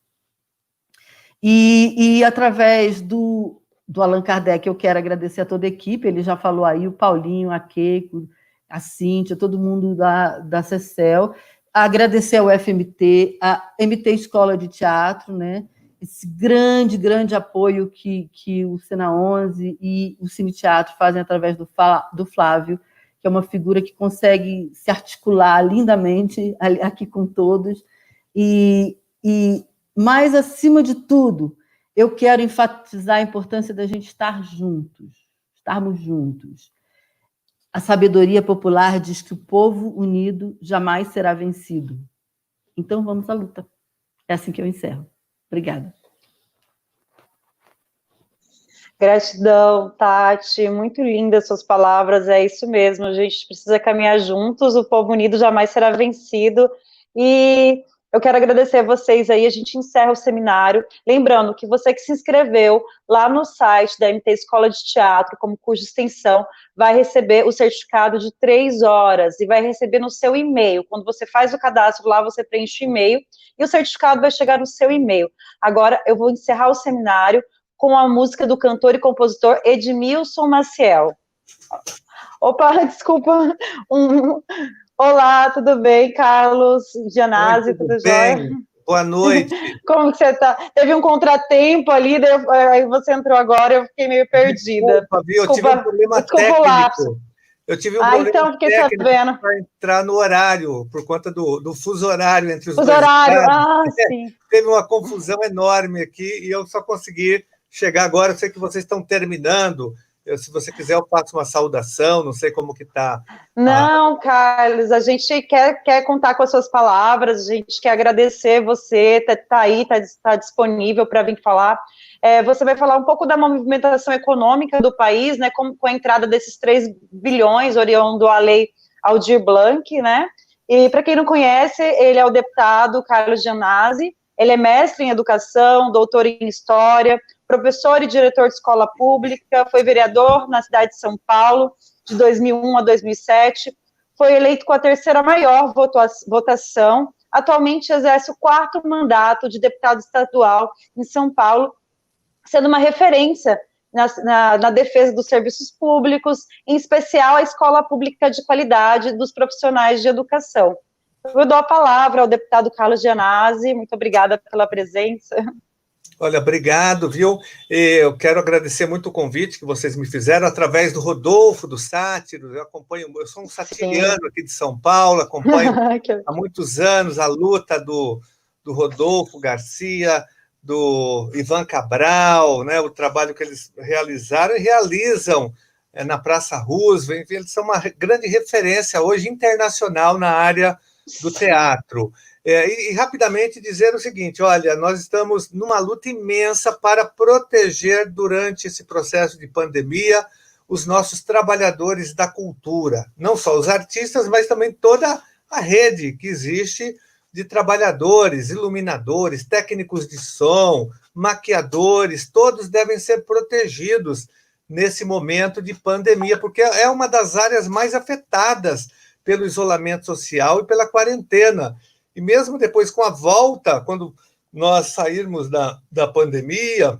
E através do Allan Kardec, eu quero agradecer a toda a equipe, ele já falou aí, o Paulinho, a Keiko, a Cíntia, todo mundo da CECEL, agradecer ao FMT, a MT Escola de Teatro, né? Esse grande, grande apoio que o Sena 11 e o Cine Teatro fazem através do Flávio, que é uma figura que consegue se articular lindamente aqui com todos. E mais acima de tudo, eu quero enfatizar a importância da gente estarmos juntos. A sabedoria popular diz que o povo unido jamais será vencido. Então, vamos à luta. É assim que eu encerro. Obrigada. Gratidão, Tati. Muito lindas suas palavras. É isso mesmo. A gente precisa caminhar juntos. O povo unido jamais será vencido. E eu quero agradecer a vocês aí. A gente encerra o seminário. Lembrando que você que se inscreveu lá no site da MT Escola de Teatro, como curso de extensão, vai receber o certificado de 3 horas e vai receber no seu e-mail. Quando você faz o cadastro lá, você preenche o e-mail e o certificado vai chegar no seu e-mail. Agora, eu vou encerrar o seminário com a música do cantor e compositor Edmilson Maciel. Opa, desculpa, Olá, tudo bem, Carlos? Gianazzi, tudo jóia? Bem, boa noite. Como que você tá? Teve um contratempo ali, aí você entrou agora, eu fiquei meio perdida. Desculpa, viu? Eu tive um problema desculpa o lapso. técnico. Eu tive um problema então, fiquei técnico sabendo. para entrar no horário, por conta do fuso horário entre os Fuso dois horário, estados. sim. Teve uma confusão enorme aqui e eu só consegui chegar agora. Eu sei que vocês estão terminando. Se você quiser, eu faço uma saudação, não sei como que está. Não, Carlos, a gente quer contar com as suas palavras, a gente quer agradecer você, tá aí, tá disponível para vir falar. Você vai falar um pouco da movimentação econômica do país, né, com a entrada desses 3 bilhões, oriundo a lei Aldir Blanc, né, e para quem não conhece, ele é o deputado Carlos Gianazzi, ele é mestre em educação, doutor em história, professor e diretor de escola pública, foi vereador na cidade de São Paulo, de 2001 a 2007, foi eleito com a terceira maior votação, atualmente exerce o 4º mandato de deputado estadual em São Paulo, sendo uma referência na defesa dos serviços públicos, em especial a escola pública de qualidade dos profissionais de educação. Eu dou a palavra ao deputado Carlos Gianazzi, muito obrigada pela presença. Olha, obrigado, viu? Eu quero agradecer muito o convite que vocês me fizeram através do Rodolfo, do Sátiro. Eu sou um satiriano aqui de São Paulo, acompanho há muitos anos a luta do Rodolfo Garcia, do Ivan Cabral, né, o trabalho que eles realizaram e realizam na Praça Roosevelt. Eles são uma grande referência hoje internacional na área do teatro. E rapidamente dizer o seguinte, olha, nós estamos numa luta imensa para proteger durante esse processo de pandemia os nossos trabalhadores da cultura, não só os artistas, mas também toda a rede que existe de trabalhadores, iluminadores, técnicos de som, maquiadores, todos devem ser protegidos nesse momento de pandemia, porque é uma das áreas mais afetadas pelo isolamento social e pela quarentena. E mesmo depois, com a volta, quando nós sairmos da pandemia,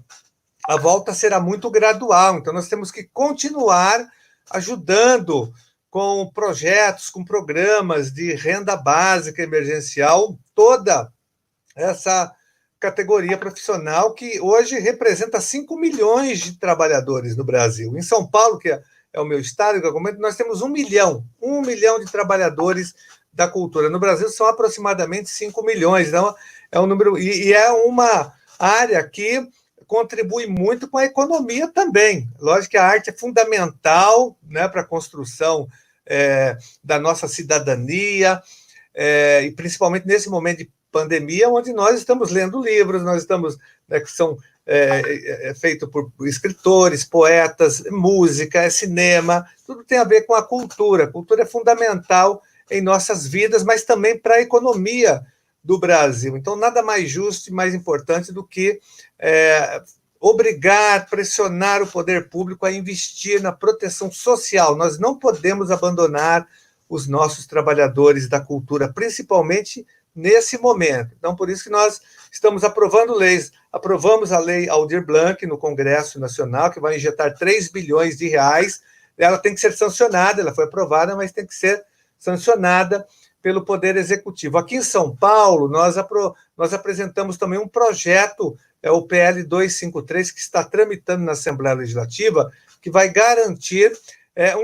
a volta será muito gradual. Então, nós temos que continuar ajudando com projetos, com programas de renda básica emergencial, toda essa categoria profissional que hoje representa 5 milhões de trabalhadores no Brasil. Em São Paulo, que é o meu estado, que eu comento, nós temos 1 milhão de trabalhadores da cultura. No Brasil são aproximadamente 5 milhões, então é um número, e é uma área que contribui muito com a economia também. Lógico que a arte é fundamental, né, para a construção da nossa cidadania, e principalmente nesse momento de pandemia, onde nós estamos lendo livros, nós estamos, né, que são feito por escritores, poetas, música, cinema, tudo tem a ver com a cultura. A cultura é fundamental em nossas vidas, mas também para a economia do Brasil. Então, nada mais justo e mais importante do que obrigar, pressionar o poder público a investir na proteção social. Nós não podemos abandonar os nossos trabalhadores da cultura, principalmente nesse momento. Então, por isso que nós estamos aprovando leis. Aprovamos a lei Aldir Blanc no Congresso Nacional, que vai injetar 3 bilhões de reais. Ela tem que ser sancionada, ela foi aprovada, mas tem que ser sancionada pelo Poder Executivo. Aqui em São Paulo, nós apresentamos também um projeto, o PL 253, que está tramitando na Assembleia Legislativa, que vai garantir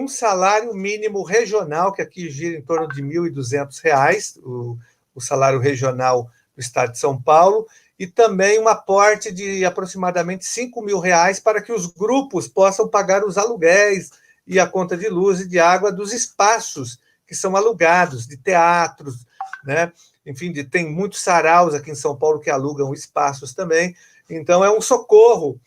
um salário mínimo regional, que aqui gira em torno de R$ 1.200, o salário regional do Estado de São Paulo, e também um aporte de aproximadamente R$ 5 mil para que os grupos possam pagar os aluguéis e a conta de luz e de água dos espaços que são alugados, de teatros, né? Enfim, tem muitos saraus aqui em São Paulo que alugam espaços também. Então, é um socorro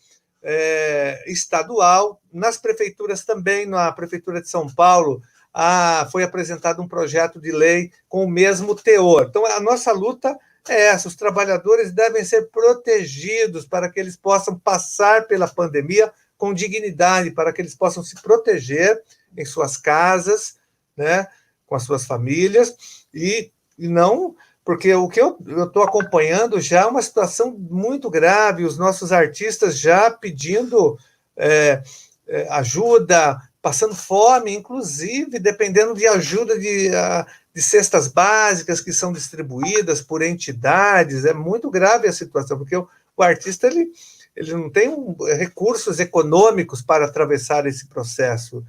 estadual. Nas prefeituras também, na Prefeitura de São Paulo, foi apresentado um projeto de lei com o mesmo teor. Então, a nossa luta é essa: os trabalhadores devem ser protegidos para que eles possam passar pela pandemia com dignidade, para que eles possam se proteger em suas casas, né, com as suas famílias, e não... Porque o que eu estou acompanhando já é uma situação muito grave, os nossos artistas já pedindo ajuda, passando fome, inclusive dependendo de ajuda de de cestas básicas que são distribuídas por entidades. É muito grave a situação, porque o artista ele não tem recursos econômicos para atravessar esse processo.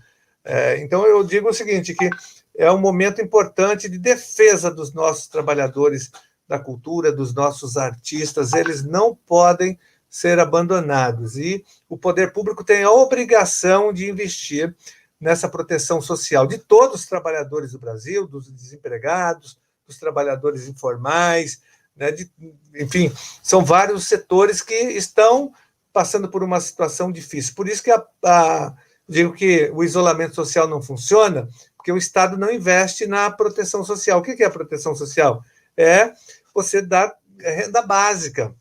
Então, eu digo o seguinte, que é um momento importante de defesa dos nossos trabalhadores da cultura, dos nossos artistas. Eles não podem ser abandonados, e o poder público tem a obrigação de investir nessa proteção social de todos os trabalhadores do Brasil, dos desempregados, dos trabalhadores informais, né, enfim, são vários setores que estão passando por uma situação difícil. Por isso que digo que o isolamento social não funciona, porque o Estado não investe na proteção social. O que é a proteção social? É você dar renda básica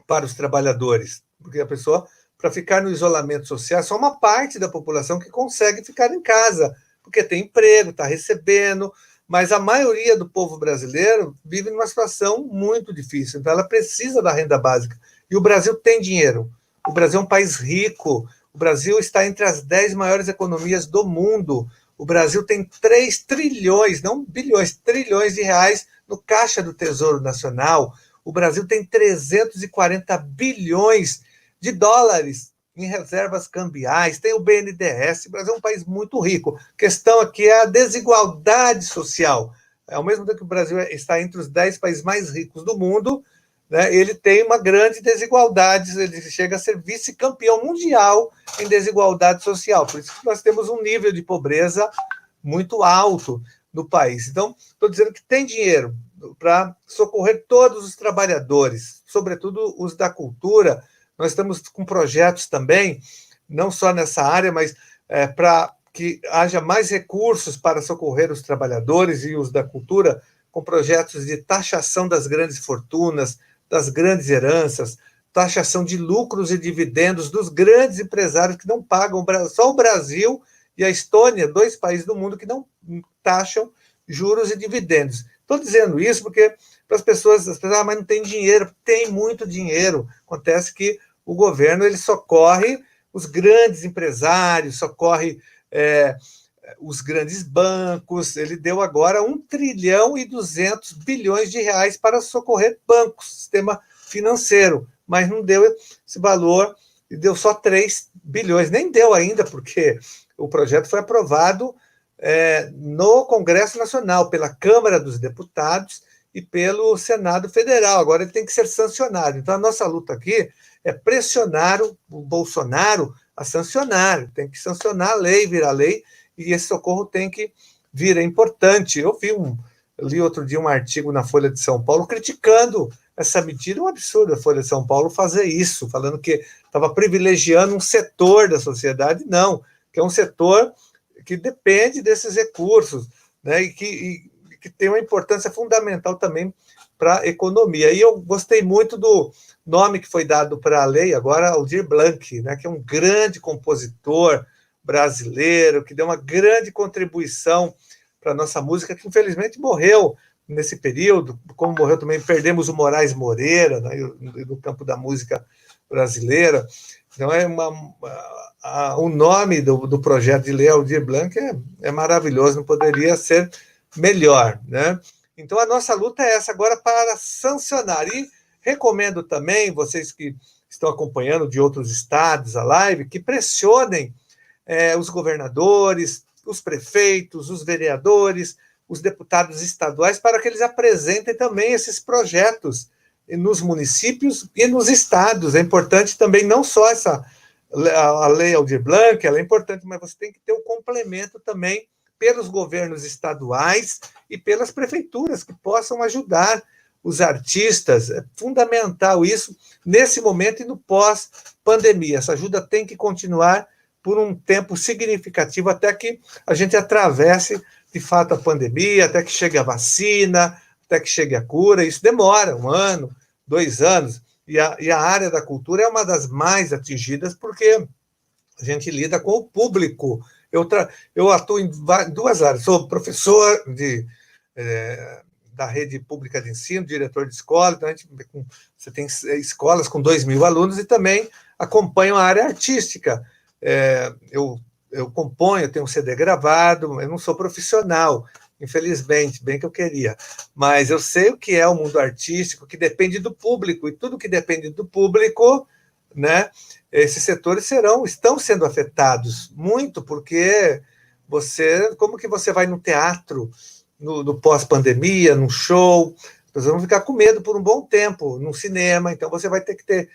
para os trabalhadores, porque a pessoa, para ficar no isolamento social, é só uma parte da população que consegue ficar em casa, porque tem emprego, está recebendo, mas a maioria do povo brasileiro vive numa situação muito difícil, então ela precisa da renda básica. E o Brasil tem dinheiro, o Brasil é um país rico, o Brasil está entre as 10 maiores economias do mundo, o Brasil tem 3 trilhões, não bilhões, trilhões de reais no caixa do Tesouro Nacional. O Brasil tem 340 bilhões de dólares em reservas cambiais, tem o BNDES. O Brasil é um país muito rico. A questão aqui é a desigualdade social. Ao mesmo tempo que o Brasil está entre os 10 países mais ricos do mundo, né, ele tem uma grande desigualdade, ele chega a ser vice-campeão mundial em desigualdade social. Por isso que nós temos um nível de pobreza muito alto no país. Então, estou dizendo que tem dinheiro para socorrer todos os trabalhadores, sobretudo os da cultura. Nós estamos com projetos também, não só nessa área, mas para que haja mais recursos para socorrer os trabalhadores e os da cultura, com projetos de taxação das grandes fortunas, das grandes heranças, taxação de lucros e dividendos dos grandes empresários que não pagam, só o Brasil e a Estônia, 2 países do mundo que não taxam juros e dividendos. Estou dizendo isso porque para as pessoas, mas não tem dinheiro. Tem muito dinheiro. Acontece que o governo ele socorre os grandes empresários, socorre os grandes bancos. Ele deu agora 1,2 trilhão de reais para socorrer bancos, sistema financeiro, mas não deu esse valor e deu só 3 bilhões. Nem deu ainda, porque o projeto foi aprovado no Congresso Nacional, pela Câmara dos Deputados e pelo Senado Federal. Agora ele tem que ser sancionado. Então, a nossa luta aqui é pressionar o Bolsonaro a sancionar. Tem que sancionar a lei, virar lei, e esse socorro tem que vir. É importante. Eu li outro dia um artigo na Folha de São Paulo criticando essa medida. É um absurdo a Folha de São Paulo fazer isso, falando que estava privilegiando um setor da sociedade. Não, que é um setor que depende desses recursos, né, e que tem uma importância fundamental também para a economia. E eu gostei muito do nome que foi dado para a lei agora, Aldir Blanc, né, que é um grande compositor brasileiro, que deu uma grande contribuição para a nossa música, que infelizmente morreu nesse período, como morreu também, perdemos o Moraes Moreira, né, no campo da música brasileira. Então, o nome do projeto de lei Aldir Blanc é maravilhoso, não poderia ser melhor, né? Então, a nossa luta é essa agora para sancionar. E recomendo também, vocês que estão acompanhando de outros estados a live, que pressionem os governadores, os prefeitos, os vereadores, os deputados estaduais, para que eles apresentem também esses projetos nos municípios e nos estados. É importante também, não só a lei Aldir Blanc, ela é importante, mas você tem que ter o complemento também pelos governos estaduais e pelas prefeituras, que possam ajudar os artistas. É fundamental isso nesse momento e no pós-pandemia. Essa ajuda tem que continuar por um tempo significativo até que a gente atravesse, de fato, a pandemia, até que chegue a vacina, até que chegue a cura. Isso demora 1 ano, 2 anos, e a área da cultura é uma das mais atingidas, porque a gente lida com o público. Eu atuo em 2 áreas, sou professor da rede pública de ensino, diretor de escola, então você tem escolas com 2.000 alunos, e também acompanho a área artística. Eu componho, eu tenho um CD gravado, eu não sou profissional, infelizmente, bem que eu queria. Mas eu sei o que é o mundo artístico, que depende do público, e tudo que depende do público, né, esses setores estão sendo afetados muito, porque como que você vai no teatro, no pós-pandemia, num show, nós vamos ficar com medo por um bom tempo, no cinema, então você vai ter que ter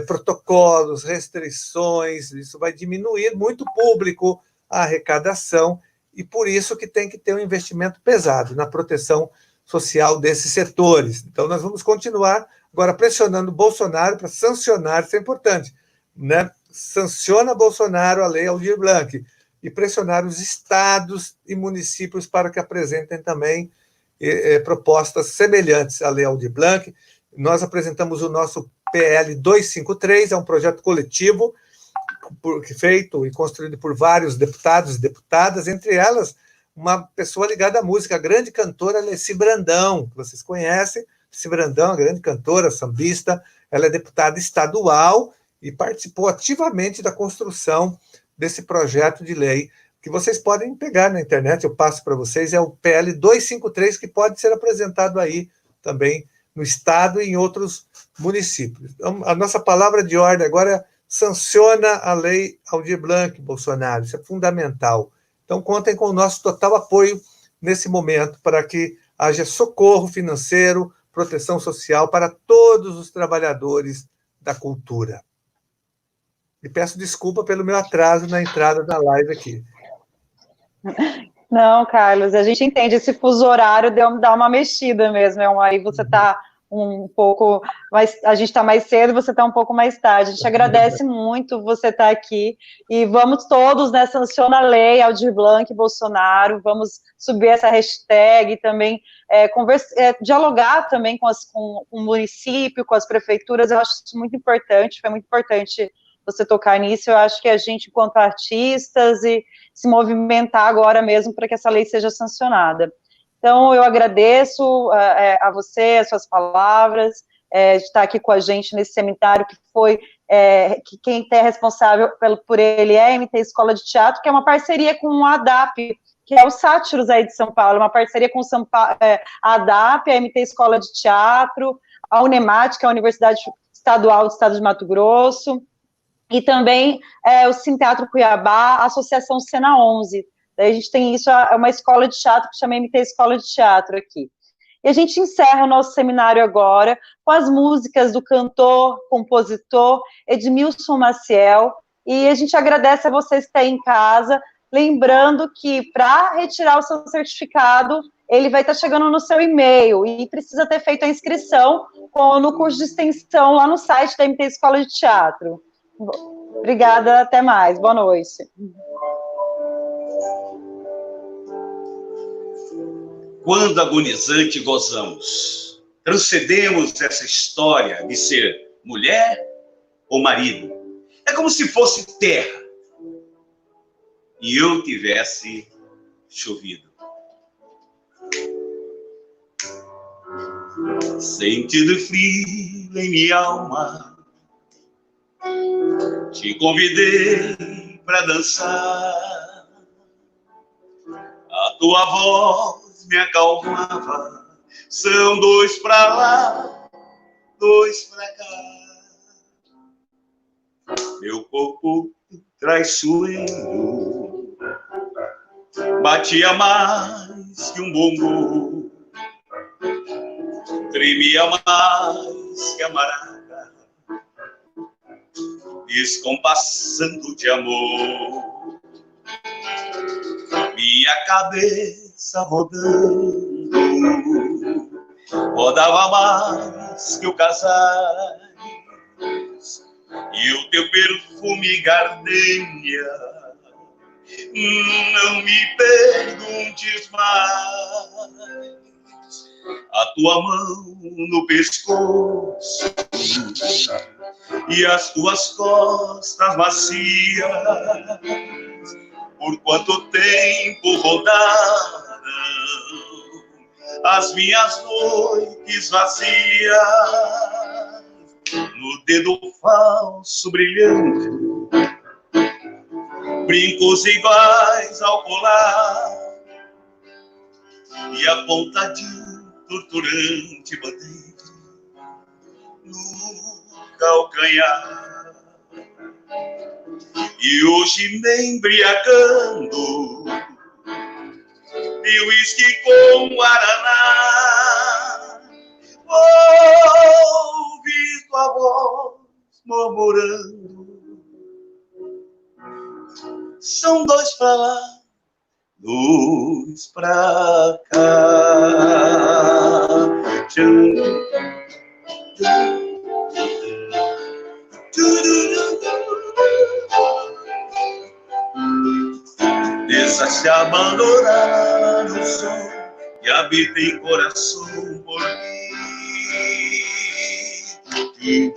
protocolos, restrições, isso vai diminuir muito o público, a arrecadação, e por isso que tem que ter um investimento pesado na proteção social desses setores. Então, nós vamos continuar agora pressionando o Bolsonaro para sancionar, isso é importante, né? Sanciona Bolsonaro a lei Aldir Blanc, e pressionar os estados e municípios para que apresentem também propostas semelhantes à lei Aldir Blanc. Nós apresentamos o nosso PL 253, é um projeto coletivo feito e construído por vários deputados e deputadas, entre elas uma pessoa ligada à música, a grande cantora Alessi Brandão, que vocês conhecem. Alessi Brandão, a grande cantora, sambista, ela é deputada estadual e participou ativamente da construção desse projeto de lei, que vocês podem pegar na internet, eu passo para vocês, é o PL 253, que pode ser apresentado aí também no estado e em outros municípios. Então, a nossa palavra de ordem agora é sanciona a lei Aldir Blanc, Bolsonaro, isso é fundamental. Então, contem com o nosso total apoio nesse momento para que haja socorro financeiro, proteção social para todos os trabalhadores da cultura. E peço desculpa pelo meu atraso na entrada da live aqui. Não, Carlos, a gente entende, esse fuso horário dá uma mexida mesmo, aí você está um pouco mais, a gente está mais cedo, você está um pouco mais tarde, a gente agradece muito você estar aqui, e vamos todos, né, sanciona a lei Aldir Blanc, Bolsonaro, vamos subir essa hashtag também, dialogar também com o município, com as prefeituras, eu acho isso muito importante, foi muito importante você tocar nisso, eu acho que a gente, enquanto artistas, e se movimentar agora mesmo para que essa lei seja sancionada. Então, eu agradeço a você, as suas palavras, de estar aqui com a gente nesse seminário, que foi, que quem é responsável por ele é a MT Escola de Teatro, que é uma parceria com a ADAP, que é o Sátiros aí de São Paulo, uma parceria com a ADAP, a MT Escola de Teatro, a Unemat, que é a Universidade Estadual do Estado de Mato Grosso, e também o Sinteatro Cuiabá, a Associação Cena 11. Daí a gente tem isso, é uma escola de teatro que chama MT Escola de Teatro aqui. E a gente encerra o nosso seminário agora com as músicas do cantor, compositor Edmilson Maciel, e a gente agradece a vocês que estão aí em casa, lembrando que para retirar o seu certificado, ele vai estar chegando no seu e-mail, e precisa ter feito a inscrição no curso de extensão lá no site da MT Escola de Teatro. Obrigada, até mais, boa noite. Quando agonizante gozamos, transcendemos essa história de ser mulher ou marido. É como se fosse terra e eu tivesse chovido. Sentido frio em minha alma, te convidei para dançar. A tua voz me acalmava. São dois para lá, dois para cá. Meu corpo traiçoeiro batia mais que um bongo, tremia mais que a maraca, descompassando de amor. Minha cabeça rodando, rodava mais que o casais, e o teu perfume gardenia. Não me perguntes mais. A tua mão no pescoço e as tuas costas macias, por quanto tempo rodaram as minhas noites vazias, no dedo falso brilhando, brincos iguais ao colar, e a ponta de um torturante band-aid no calcanhar. E hoje me embriagando de uísque com guaraná, ouvi tua voz murmurando: são dois pra lá, dois pra cá. Deixa-se abandonar no som e habita em coração por mim. E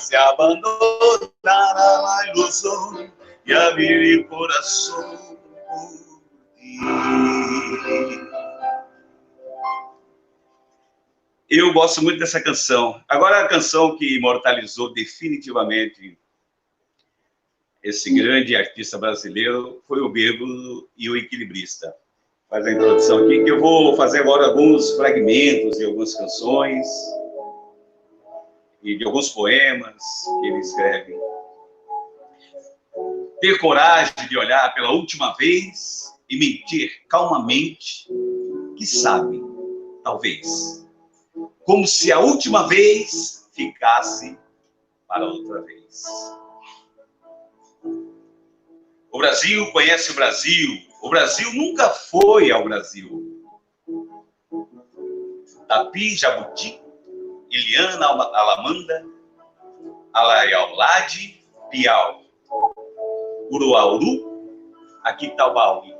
se abandonar na ilusão e abrir o coração por ti. Eu gosto muito dessa canção. Agora, a canção que imortalizou definitivamente esse grande artista brasileiro foi o Bêbado e o Equilibrista. Faz a introdução aqui, que eu vou fazer agora alguns fragmentos de algumas canções e de alguns poemas que ele escreve. Ter coragem de olhar pela última vez e mentir calmamente, que sabe, talvez, como se a última vez ficasse para outra vez. O Brasil conhece o Brasil nunca foi ao Brasil. Tapi, Jabuti, Iliana, Alamanda, Alaiaulade, Piau, Uruauru, Aquitaubaui.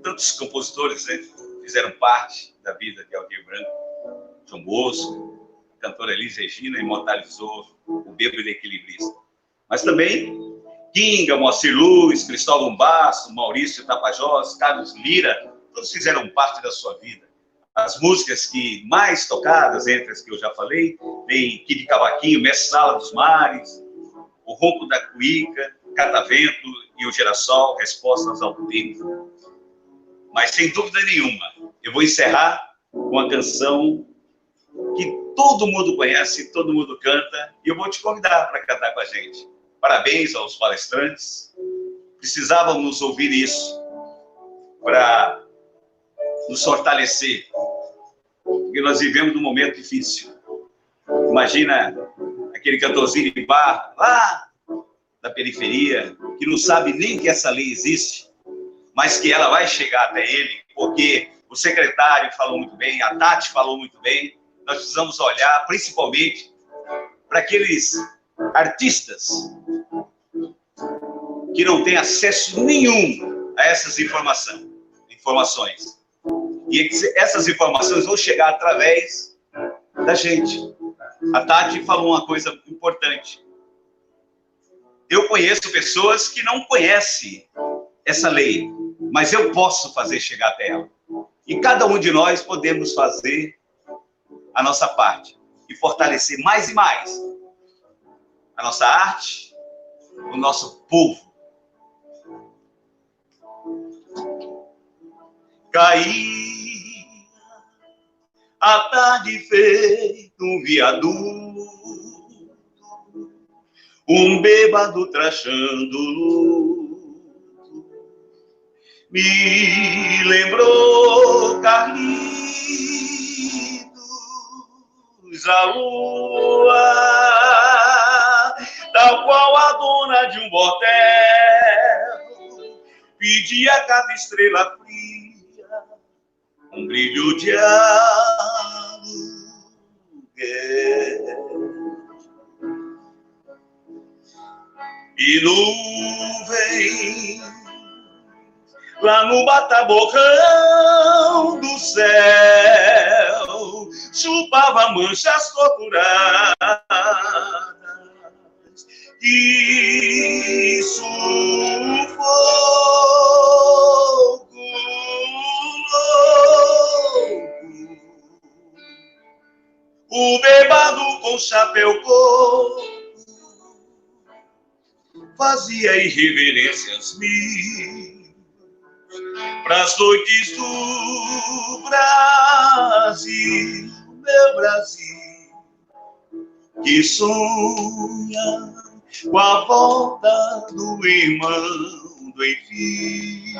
Tantos compositores, né, fizeram parte da vida de Aldir Blanc. João Bosco, a cantora Elis Regina imortalizou o Bêbado e o Equilibrista. Mas também Kinga, Moacir Luz, Cristóvão Basso, Maurício Tapajós, Carlos Lira, todos fizeram parte da sua vida. As músicas que mais tocadas, entre as que eu já falei, tem Kid Cavaquinho, Mestre Sala dos Mares, O Ronco da Cuíca, Catavento e O Girassol, Respostas ao Tempo. Mas, sem dúvida nenhuma, eu vou encerrar com uma canção que todo mundo conhece, todo mundo canta, e eu vou te convidar para cantar com a gente. Parabéns aos palestrantes. Precisávamos ouvir isso para nos fortalecer, porque nós vivemos num momento difícil. Imagina aquele cantorzinho de bar lá da periferia, que não sabe nem que essa lei existe, mas que ela vai chegar até ele, porque o secretário falou muito bem, a Tati falou muito bem. Nós precisamos olhar principalmente para aqueles artistas que não têm acesso nenhum a essas informações. E essas informações vão chegar através da gente. A Tati falou uma coisa importante. Eu conheço pessoas que não conhecem essa lei, mas eu posso fazer chegar até ela. E cada um de nós podemos fazer a nossa parte e fortalecer mais e mais a nossa arte, o nosso povo. Caía a tarde feito um viaduto, um bêbado trachando luto, me lembrou Carlitos, a lua, tal qual a dona de um bordel, pedia a cada estrela fria um brilho de aluguel. E nuvem lá no bataborrão do céu chupava manchas torturadas e sufoco louco com chapéu coco, fazia irreverências mil pras noites do Brasil, meu Brasil, que sonha com a volta do irmão do enfim,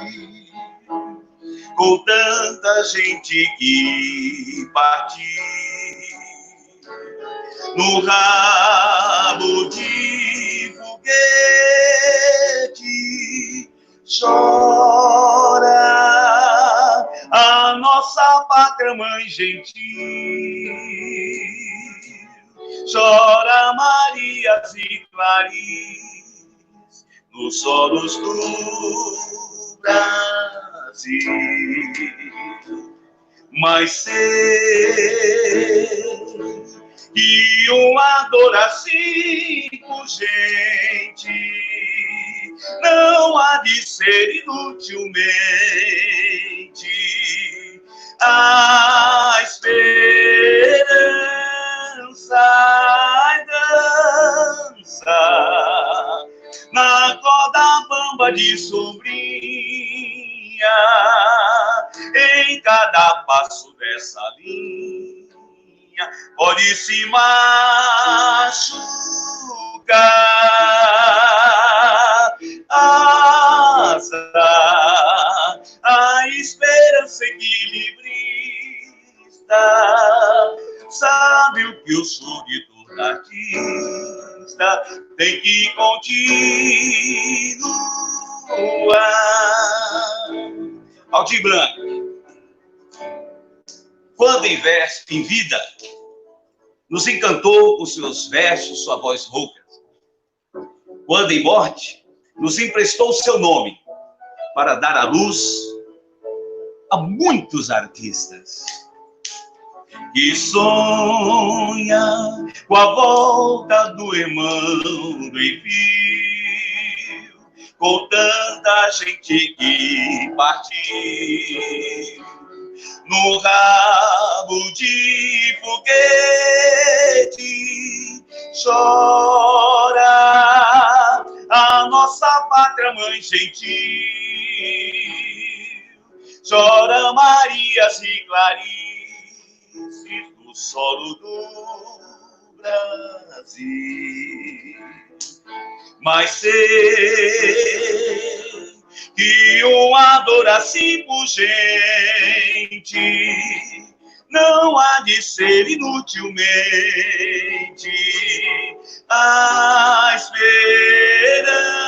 com tanta gente que partiu no rabo de foguete, chora a nossa pátria mãe gentil, chora Marias e Clarice nos solos do Brasil. Mas sei que uma dor assim urgente não há de ser inutilmente a esperança dança na corda bamba de sombrinha, em cada passo dessa linha pode se machucar asa, a esperança equilibrista sabe o que eu sou de todo artista, tem que continuar. Aldir Blanc, quando em vida, nos encantou com seus versos, sua voz rouca. Quando em morte, nos emprestou seu nome para dar à luz a muitos artistas que sonha com a volta do irmão do envio, com tanta gente que partiu no rabo de foguete, chora a nossa pátria mãe gentil, chora Marias e Clarice no solo do Brasil. Mas sei que uma dor assim urgente não há de ser inutilmente a esperança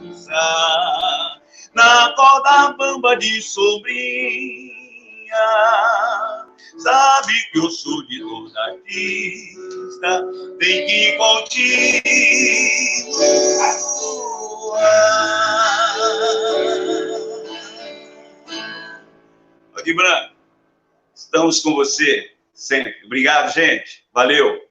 dança na corda bamba de sombrinha, sabe que eu sou de todo artista, tem que continuar. Aldir Blanc, estamos com você sempre. Obrigado, gente. Valeu.